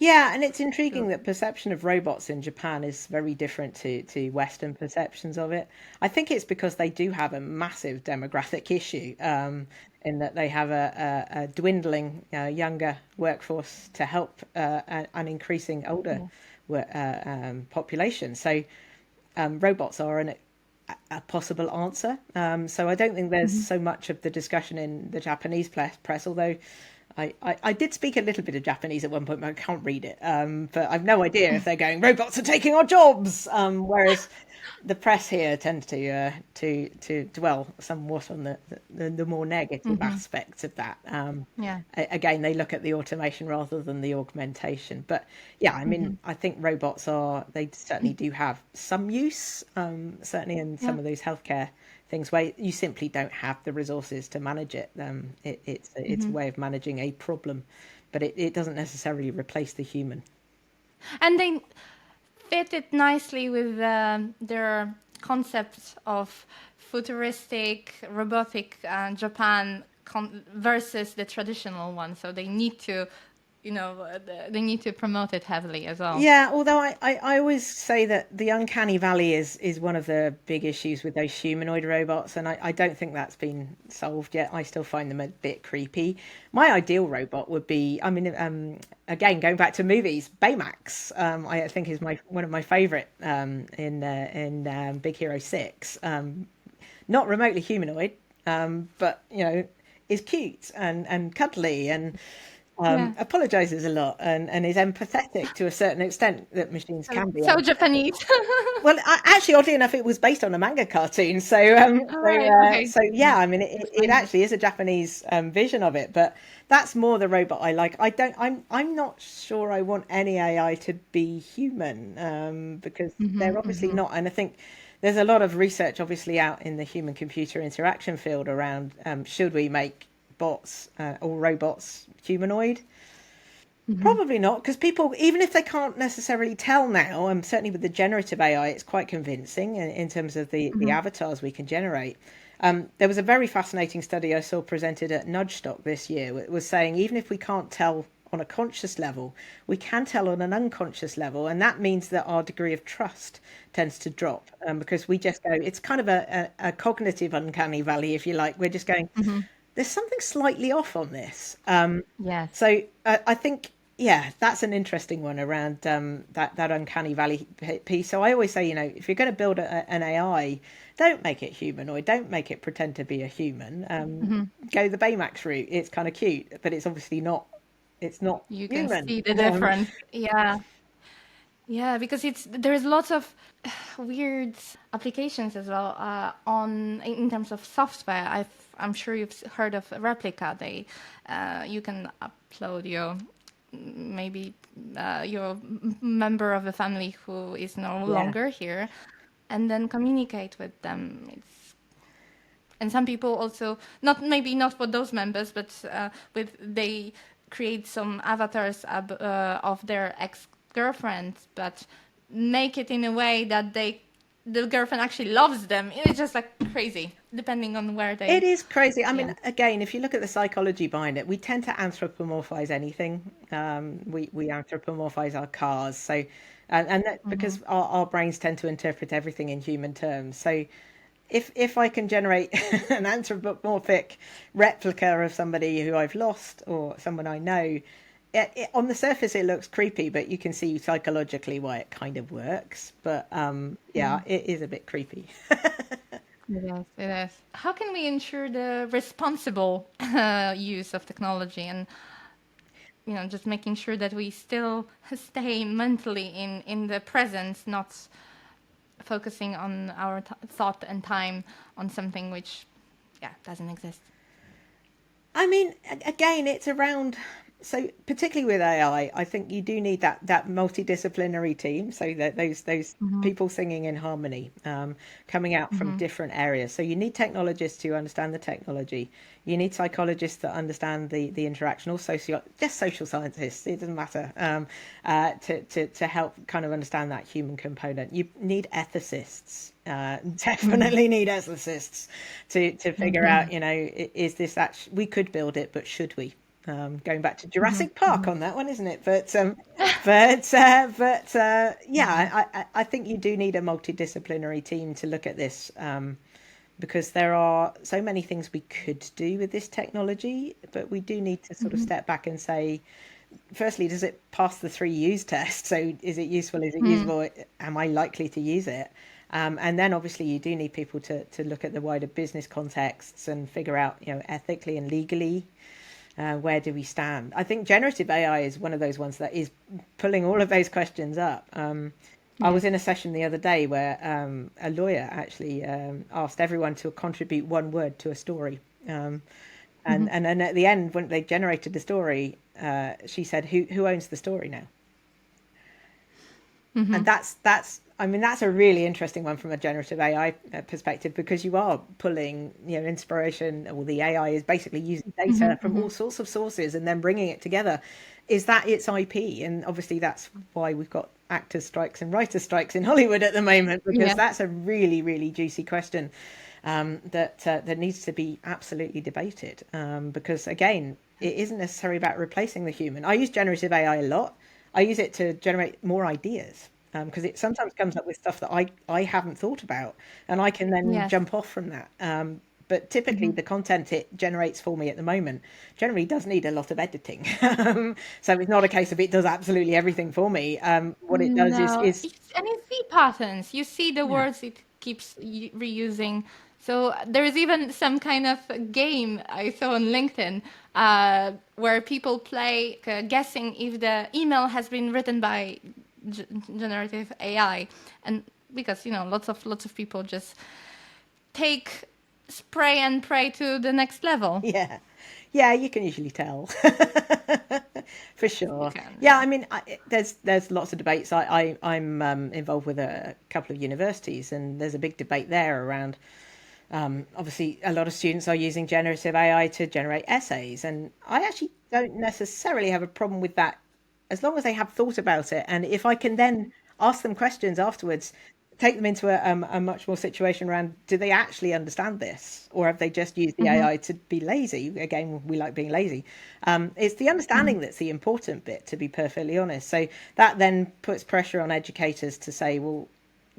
Yeah, and it's To intriguing that perception of robots in Japan is very different to Western perceptions of it. I think it's because they do have a massive demographic issue, in that they have a dwindling younger workforce to help an increasing older population. So robots are a possible answer. So I don't think there's so much of the discussion in the Japanese press, although I did speak a little bit of Japanese at one point, but I can't read it. But I've no idea if they're going, robots are taking our jobs. Whereas the press here tends to dwell somewhat on the more negative aspects of that. yeah. Again, they look at the automation rather than the augmentation. But yeah, I mean, I think robots they certainly do have some use, certainly in some Yeah. of those healthcare things where you simply don't have the resources to manage it. It's a way of managing a problem, but it doesn't necessarily replace the human. And they fit it nicely with their concepts of futuristic, robotic Japan versus the traditional one. So they need to, they need to promote it heavily as well. Yeah, although I always say that the uncanny valley is one of the big issues with those humanoid robots, and I don't think that's been solved yet. I still find them a bit creepy. My ideal robot would be, I mean, again, going back to movies, Baymax, I think is one of my favorite in Big Hero 6. Not remotely humanoid, but is cute and cuddly and Yeah. apologizes a lot and is empathetic to a certain extent that machines So, can be so Japanese. well, actually, oddly enough, it was based on a manga cartoon. So, All right. Okay. so yeah, I mean, That's it fine. actually is a Japanese vision of it, but that's more the robot I like. I'm not sure I want any AI to be human, because they're obviously not. And I think there's a lot of research, obviously, out in the human-computer interaction field around should we make bots or robots humanoid? Probably not, because people, even if they can't necessarily tell now, certainly with the generative AI, it's quite convincing in terms of the avatars we can generate. There was a very fascinating study I saw presented at Nudgestock this year. It was saying even if we can't tell on a conscious level, we can tell on an unconscious level, and that means that our degree of trust tends to drop, because we just go. It's kind of a cognitive uncanny valley, if you like. We're just going, Hmm. there's something slightly off on this. Yes. So I think, yeah, that's an interesting one around that uncanny valley piece. So I always say, if you're going to build an AI, don't make it humanoid, don't make it pretend to be a human. Hmm. Go the Baymax route. It's kind of cute, but it's obviously not. It's not You can human. see the difference. Yeah. Yeah, because there's lots of weird applications as well on in terms of software. I'm sure you've heard of Replica. You can upload your maybe your member of the family who is no Yeah. longer here, and then communicate with them. And some people also not for those members, but with they create some avatars of their ex girlfriends, but make it in a way that the girlfriend actually loves them. It's just like crazy, depending on where It they. is crazy. I mean, Yeah. again, if you look at the psychology behind it, we tend to anthropomorphize anything. We anthropomorphize our cars. So, and that, Mm-hmm. because our brains tend to interpret everything in human terms. So, if I can generate an anthropomorphic replica of somebody who I've lost or someone I know, on the surface it looks creepy, but you can see psychologically why it kind of works. But yeah, it is a bit creepy. It is. It is. How can we ensure the responsible use of technology and just making sure that we still stay mentally in the present, not focusing on our thought and time on something which, yeah, doesn't exist. I mean, again, it's around. So particularly with AI, I think you do need that multidisciplinary team. So that those Mm-hmm. people singing in harmony, coming out from Mm-hmm. different areas. So you need technologists who understand the technology. You need psychologists that understand the interaction, or just social scientists. It doesn't matter, to help kind of understand that human component. You need ethicists. Definitely need ethicists to figure Mm-hmm. out, is this actually, we could build it, but should we? Going back to Mm-hmm. Jurassic Park Mm-hmm. on that one, isn't it? Yeah, I think you do need a multidisciplinary team to look at this, because there are so many things we could do with this technology, but we do need to sort of Mm-hmm. step back and say, firstly, does it pass the 3 use test? So is it useful? Is it Mm-hmm. usable? Am I likely to use it? And then obviously you do need people to look at the wider business contexts and figure out, ethically and legally, where do we stand? I think generative AI is one of those ones that is pulling all of those questions up. I was Yes. in a session the other day where a lawyer actually asked everyone to contribute one word to a story. Mm-hmm. And then at the end, when they generated the story, she said, "Who owns the story now?" Mm-hmm. And that's I mean, that's a really interesting one from a generative AI perspective, because you are pulling, inspiration, or the AI is basically using Mm-hmm. data from Mm-hmm. all sorts of sources and then bringing it together. Is that its IP? And obviously that's why we've got actors strikes and writer strikes in Hollywood at the moment, because Yeah. that's a really, really juicy question, that needs to be absolutely debated, because again, it isn't necessarily about replacing the human. I use generative AI a lot. I use it to generate more ideas, because it sometimes comes up with stuff that I haven't thought about, and I can then Yes. jump off from that. But typically, Mm-hmm. the content it generates for me at the moment generally does need a lot of editing. So it's not a case of it does absolutely everything for me. What it does is, No, and you see patterns. You see the yeah, words it keeps reusing. So there is even some kind of game I saw on LinkedIn where people play guessing if the email has been written by g- generative AI, and because lots of people just take spray and pray to the next level. yeah, yeah. You can usually tell. For You sure. can, Yeah, yeah. I mean, there's lots of debates. I'm involved with a couple of universities, and there's a big debate there around. Obviously, a lot of students are using generative AI to generate essays, and I actually don't necessarily have a problem with that, as long as they have thought about it. And if I can then ask them questions afterwards, take them into a much more situation around, do they actually understand this, or have they just used the AI to be lazy? Again, we like being lazy. It's the understanding that's the important bit, to be perfectly honest. So that then puts pressure on educators to say, well,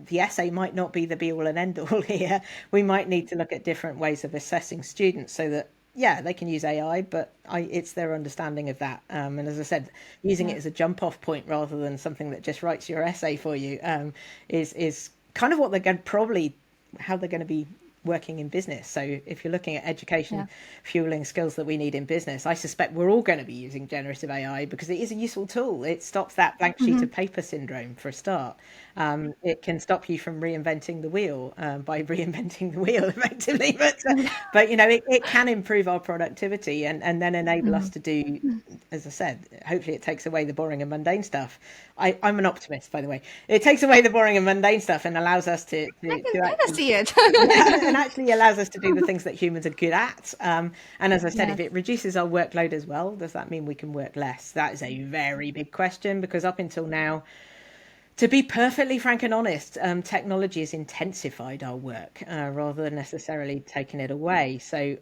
the essay might not be the be all and end all here. We might need to look at different ways of assessing students so that, yeah, they can use AI, but it's their understanding of that. And as I said, using it Yeah. as a jump off point rather than something that just writes your essay for you is kind of what they're going probably how they're going to be working in business. So if you're looking at education Yeah. fueling skills that we need in business, I suspect we're all going to be using generative AI because it is a useful tool. It stops that blank sheet of paper syndrome for a start. It can stop you from reinventing the wheel by reinventing the wheel effectively, but you know it can improve our productivity and then enable us to do, as I said, hopefully it takes away the boring and mundane stuff. I'm an optimist, by the way. It takes away the boring and mundane stuff and allows us to I can actually, see it. yeah, and actually allows us to do the things that humans are good at. And as I said, if Yes. it reduces our workload as well, does that mean we can work less? That is a very big question because up until now, to be perfectly frank and honest, technology has intensified our work rather than necessarily taking it away. So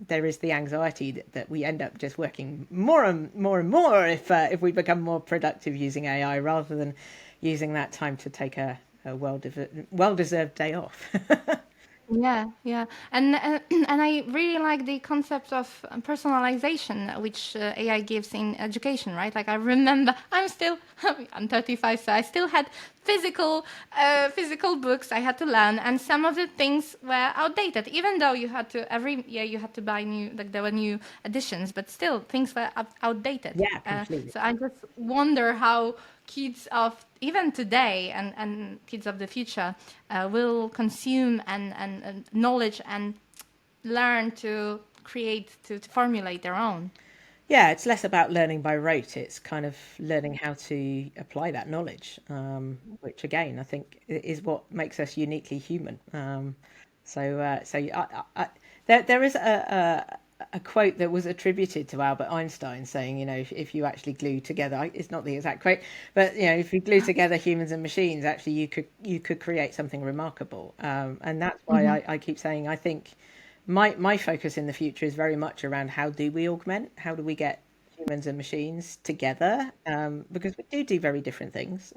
there is the anxiety that we end up just working more and more and more if we become more productive using AI rather than using that time to take a well-deserved day off. Yeah, yeah, and I really like the concept of personalization, which AI gives in education, right? Like I remember, I'm 35, so I still had physical books I had to learn, and some of the things were outdated. Even though you had to every year you had to buy new, like there were new editions, but still things were outdated. Yeah, completely. So I just wonder how kids of even today and kids of the future will consume and knowledge and learn to create to formulate their own. Yeah, it's less about learning by rote. It's kind of learning how to apply that knowledge, which again, I think is what makes us uniquely human. There is a quote that was attributed to Albert Einstein saying, you know, if you actually glue together, it's not the exact quote, but you know, if you glue together humans and machines, actually you could create something remarkable. And that's why Mm-hmm. I keep saying I think my focus in the future is very much around how do we augment, how do we get humans and machines together, because we do very different things.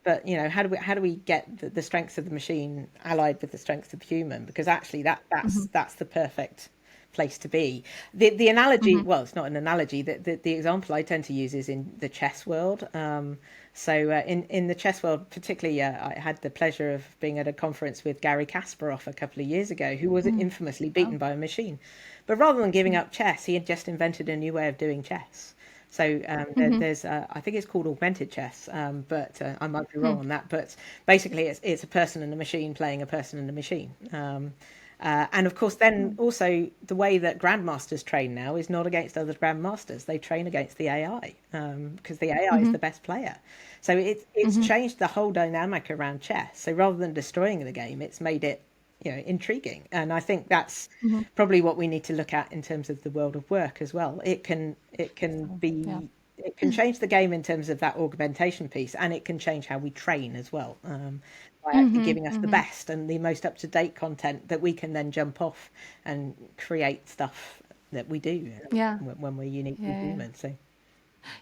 But you know, how do we get the strengths of the machine allied with the strengths of the human? Because actually, that's the perfect place to be. The analogy, Mm-hmm. well, it's not an analogy. The example I tend to use is in the chess world. In the chess world, particularly, I had the pleasure of being at a conference with Gary Kasparov a couple of years ago, who was Mm. infamously beaten Wow. by a machine. But rather than giving up chess, he had just invented a new way of doing chess. So Mm-hmm. there's, I think it's called augmented chess, but I might be wrong on that. But basically, it's a person and a machine playing a person and a machine. And of course, then also the way that grandmasters train now is not against other grandmasters; they train against the AI because the AI is Mm-hmm. the best player. So it's Mm-hmm. changed the whole dynamic around chess. So rather than destroying the game, it's made it, you know, intriguing. And I think that's Mm-hmm. probably what we need to look at in terms of the world of work as well. It can So, yeah. be it can change the game in terms of that augmentation piece, and it can change how we train as well, by actually Mm-hmm. giving us the Mm-hmm. best and the most up to date content that we can then jump off and create stuff that we do Yeah. when we're uniquely Yeah. Yeah. human. So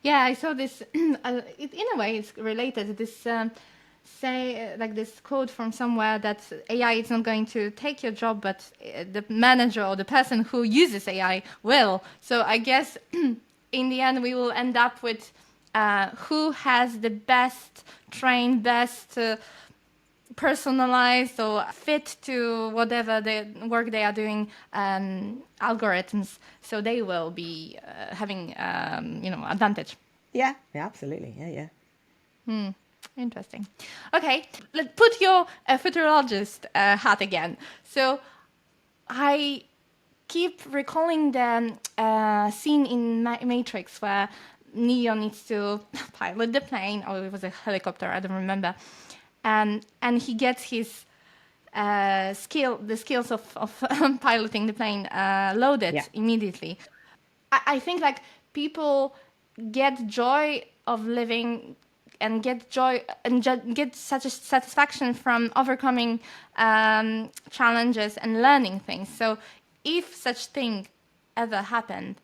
Yeah, I saw this. In a way, it's related. This say like this quote from somewhere that AI is not going to take your job, but the manager or the person who uses AI will. So I guess in the end, we will end up with who has the best trained, best personalized or fit to whatever the work they are doing algorithms. So they will be having advantage. yeah, yeah, absolutely, yeah, yeah. Interesting. Okay, let's put your futurologist hat again. So I keep recalling the scene in Matrix where Neo needs to pilot the plane, or it was a helicopter, I don't remember, and he gets his the skills of piloting the plane loaded Yeah. immediately. I think like people get joy of living and get joy and get such a satisfaction from overcoming challenges and learning things. So if such thing ever happened,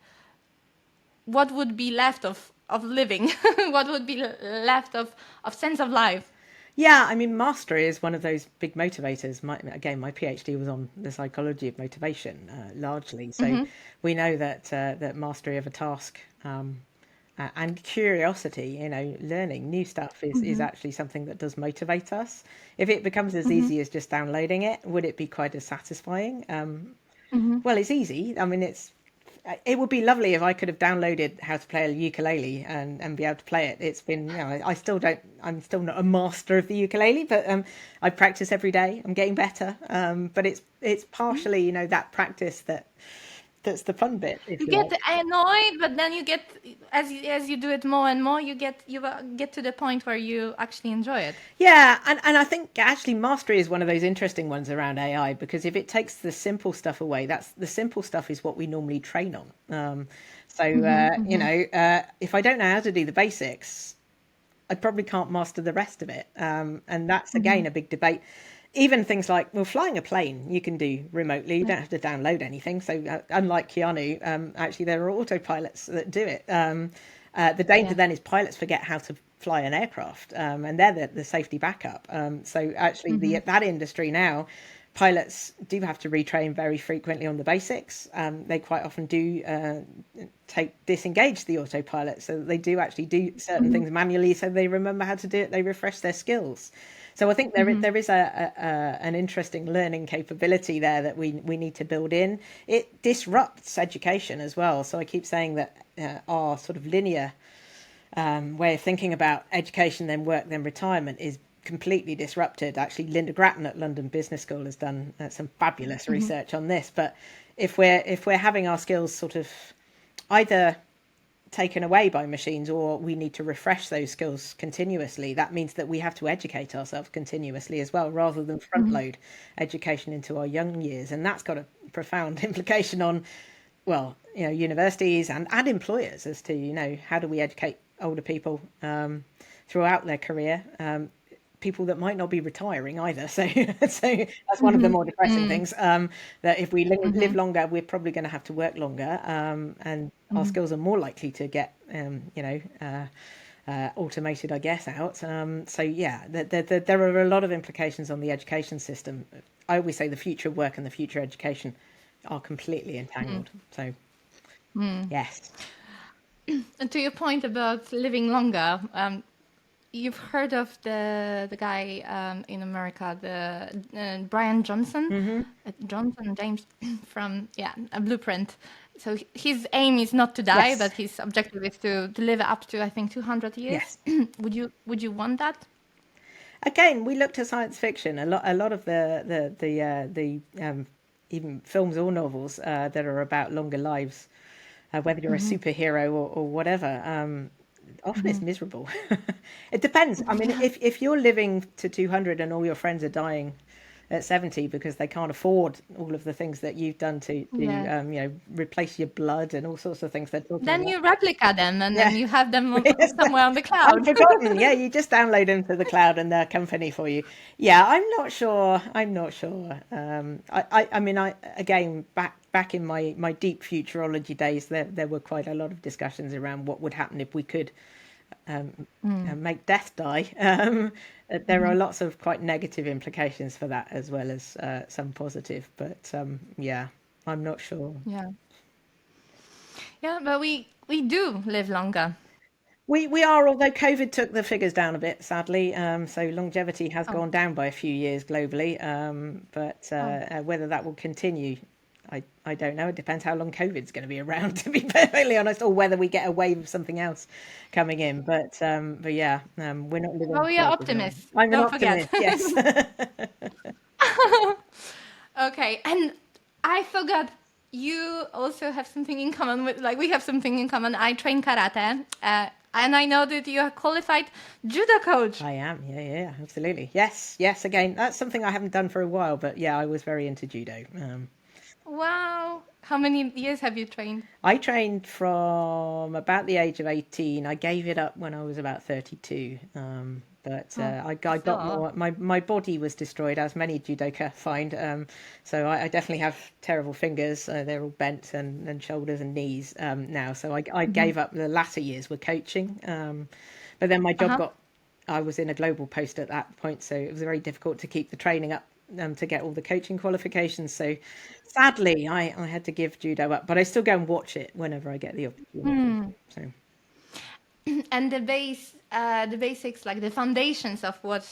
what would be left of living? What would be left of sense of life? Yeah, I mean, mastery is one of those big motivators. My PhD was on the psychology of motivation, largely. So we know that mastery of a task and curiosity, learning new stuff is actually something that does motivate us. If it becomes as easy as just downloading it, would it be quite as satisfying? Well, it's easy. I mean, it would be lovely if I could have downloaded how to play a ukulele and be able to play it. It's been, I'm still not a master of the ukulele, but I practice every day. I'm getting better. But it's partially, that practice that's the fun bit. If You you get like. annoyed, but then you get, as you do it more and more, you get to the point where you actually enjoy it. Yeah, and I think actually mastery is one of those interesting ones around AI, because if it takes the simple stuff away, that's the simple stuff is what we normally train on. If I don't know how to do the basics, I probably can't master the rest of it. And that's again a big debate. Even things like, well, flying a plane you can do remotely. You don't have to download anything. So unlike Keanu, actually there are autopilots that do it. The danger then is pilots forget how to fly an aircraft, and they're the safety backup. So actually that industry now, pilots do have to retrain very frequently on the basics. They quite often do disengage the autopilot, so they do actually do certain things manually, so they remember how to do it. They refresh their skills. So I think there is an interesting learning capability there that we need to build in. It disrupts education as well. So I keep saying that our sort of linear way of thinking about education, then work, then retirement is completely disrupted. Actually, Linda Grattan at London Business School has done some fabulous research on this. But if we're having our skills sort of either taken away by machines, or we need to refresh those skills continuously, that means that we have to educate ourselves continuously as well, rather than front load education into our young years. And that's got a profound implication on, well, universities and employers as to, how do we educate older people throughout their career, people that might not be retiring either. So that's one of the more depressing things, that if we live longer, we're probably going to have to work longer, and our skills are more likely to get automated, I guess, out. So yeah, there are a lot of implications on the education system. I always say the future of work and the future education are completely entangled. So yes. And to your point about living longer, you've heard of the guy in America, the Brian Johnson, Johnson James from a Blueprint. So his aim is not to die, Yes. but his objective is to live up to, I think, 200 years. Yes. Would you want that? Again, we looked at science fiction. A lot of the even films or novels that are about longer lives, whether you're a superhero or whatever. Often it's miserable. It depends. I mean, if you're living to 200 and all your friends are dying at 70 because they can't afford all of the things that you've done to replace your blood and all sorts of things they're talking Then about. you replica them and then you have them somewhere on the I've cloud. forgotten. Yeah, you just download them to the cloud and they're company for you. Yeah, I'm not sure. I mean, again, back in my deep futurology days, there were quite a lot of discussions around what would happen if we could make death die. There are lots of quite negative implications for that, as well as some positive. But yeah, I'm not sure. Yeah, but we do live longer. We are, although COVID took the figures down a bit, sadly. So longevity has gone down by a few years globally. But whether that will continue, I don't know. It depends how long COVID's going to be around, to be perfectly honest, or whether we get a wave of something else coming in. But yeah, we're not living. But we are optimists. I'm an Don't optimist. forget. Yes. Okay, and I forgot you also have something in common with, like, we have something in common. I train karate, and I know that you are qualified judo coach. I am. Yeah, absolutely. Yes. Again, that's something I haven't done for a while, but yeah, I was very into judo. Wow. How many years have you trained? I trained from about the age of 18. I gave it up when I was about 32. But Oh, I got so. more. My body was destroyed, as many judoka find. So I definitely have terrible fingers. They're all bent and shoulders and knees now. So I Hmm. gave up. The latter years were coaching. But then my job Uh-huh. got. I was in a global post at that point, so it was very difficult to keep the training up to get all the coaching qualifications. So sadly, I had to give judo up, but I still go and watch it whenever I get the opportunity. Hmm. So And the basics, like the foundations of what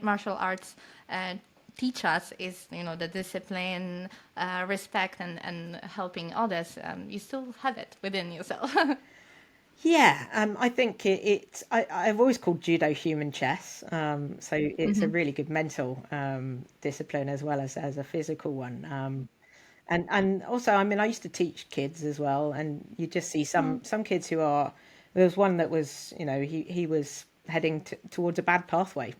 martial arts uh, teach us is, the discipline, respect, and helping others. You still have it within yourself. yeah, I think I've always called judo human chess. So it's a Hmm. really good mental discipline as well as a physical one. And also, I mean, I used to teach kids as well, and you just see some kids who are. There was one that was, he was heading towards a bad pathway,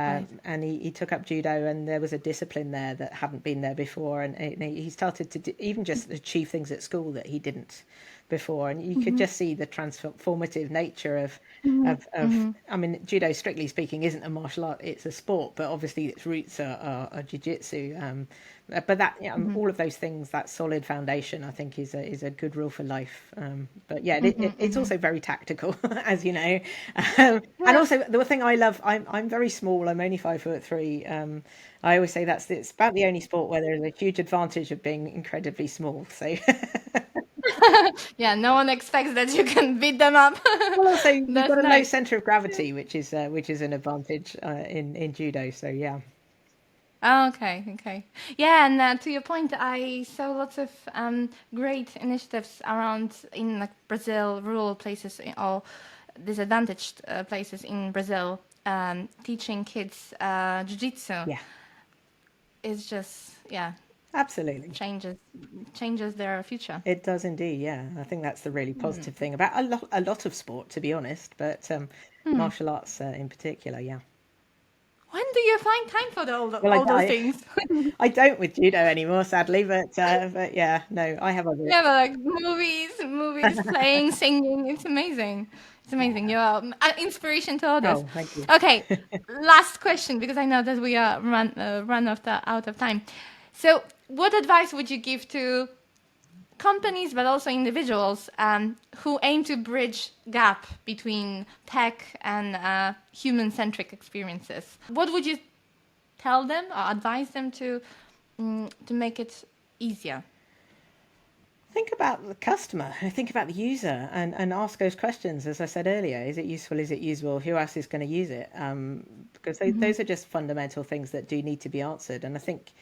Right. and he took up judo, and there was a discipline there that hadn't been there before, and he started to even just achieve things at school that he didn't before, and you could Hmm. just see the transformative nature of Hmm. of Hmm. I mean, judo, strictly speaking, isn't a martial art; it's a sport. But obviously, its roots are jiu-jitsu. But that, Hmm. all of those things, that solid foundation, I think, is a good rule for life. But yeah, Hmm. it's Hmm. also very tactical, as you know. And Yeah. also, the thing I love, I'm very small. I'm only 5'3". I always say it's about the only sport where there is a huge advantage of being incredibly small. So, Yeah. No one expects that you can beat them up. well, also you've That's got a low nice. center of gravity, which is an advantage in judo. So yeah. Oh, okay, okay. Yeah, and to your point, I saw lots of great initiatives around in like Brazil, rural places or disadvantaged places in Brazil, teaching kids jiu-jitsu. Yeah, It's just, yeah, absolutely. changes changes their future. It does indeed, yeah. I think that's the really positive thing about a lot of sport, to be honest, but Hmm. martial arts in particular, yeah. When do you find time for Well, all those things? I don't with judo anymore, sadly, but yeah, no, I have other. Yeah, but like movies, playing, singing. It's amazing. It's amazing. You're inspiration to others. Oh, thank you. Okay, last question because I know that we are run out of time. So, what advice would you give to companies, but also individuals who aim to bridge gap between tech and human-centric experiences? What would you tell them or advise them to make it easier? Think about the customer, think about the user, and ask those questions. As I said earlier, is it useful? Is it usable? Who else is going to use it? Because those are just fundamental things that do need to be answered. And I think,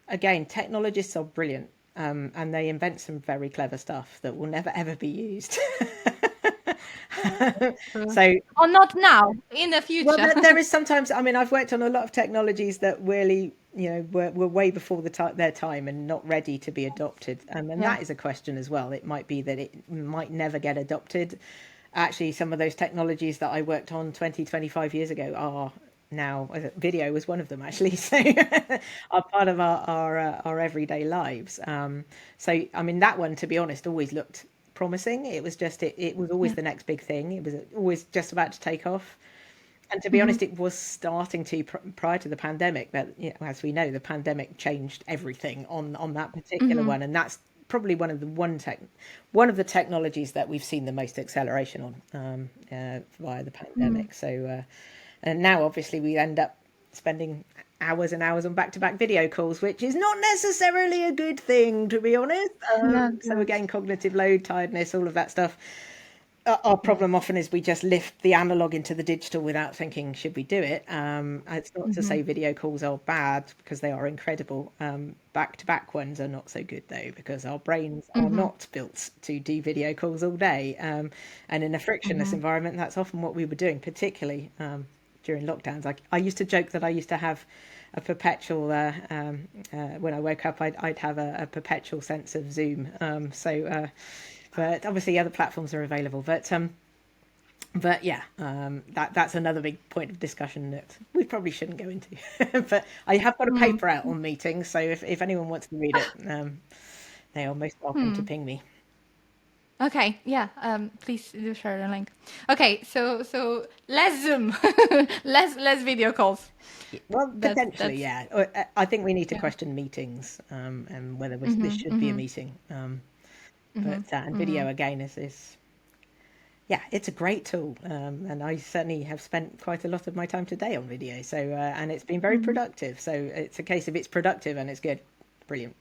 again, technologists are brilliant, and they invent some very clever stuff that will never ever be used. True. So, Or not now, in the well, future. there is sometimes. I mean, I've worked on a lot of technologies that really, were way before their time and not ready to be adopted. And Yeah. that is a question as well. It might be that it might never get adopted. Actually, some of those technologies that I worked on 20, 25 years ago are now, video was one of them actually, so are part of our everyday lives. So, I mean, that one, to be honest, always looked promising. It was just, it was always Yeah. the next big thing. It was always just about to take off. And to be Hmm. honest, it was starting to prior to the pandemic, but as we know, the pandemic changed everything on that particular Hmm. one, and that's probably one of the technologies that we've seen the most acceleration on via the Hmm. pandemic. So, and now obviously we end up spending hours and hours on back-to-back video calls, which is not necessarily a good thing, to be honest. Not So good. again, cognitive load, tiredness, all of that stuff. Our Yes. problem often is we just lift the analog into the digital without thinking, should we do it? It's not to Hmm. say video calls are bad because they are incredible. Back to back ones are not so good though because our brains are Hmm. not built to do video calls all day. And in a frictionless Hmm. environment, that's often what we were doing, particularly during lockdowns. I used to joke that I used to have a perpetual when I woke up, I'd have a perpetual sense of Zoom. But obviously other platforms are available. But But yeah, that's another big point of discussion that we probably shouldn't go into. But I have got a Hmm. paper out on meetings, so if anyone wants to read it, they are most welcome to Hmm. ping me. Okay, yeah. Please do share the link. Okay, so less Zoom, less video calls. Well, potentially, That's yeah. I think we need to yeah. question meetings, and whether this Mhm. should be a Mhm. meeting. But Mhm. and video Mhm. again is yeah, it's a great tool, and I certainly have spent quite a lot of my time today on video. So and it's been very Mhm. productive. So it's a case of it's productive and it's good, brilliant,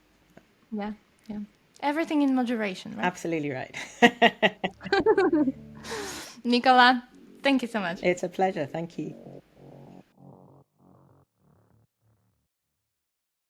Yeah. Yeah. Everything in moderation, right? absolutely right. Nicola, thank you so much. It's a pleasure. Thank you.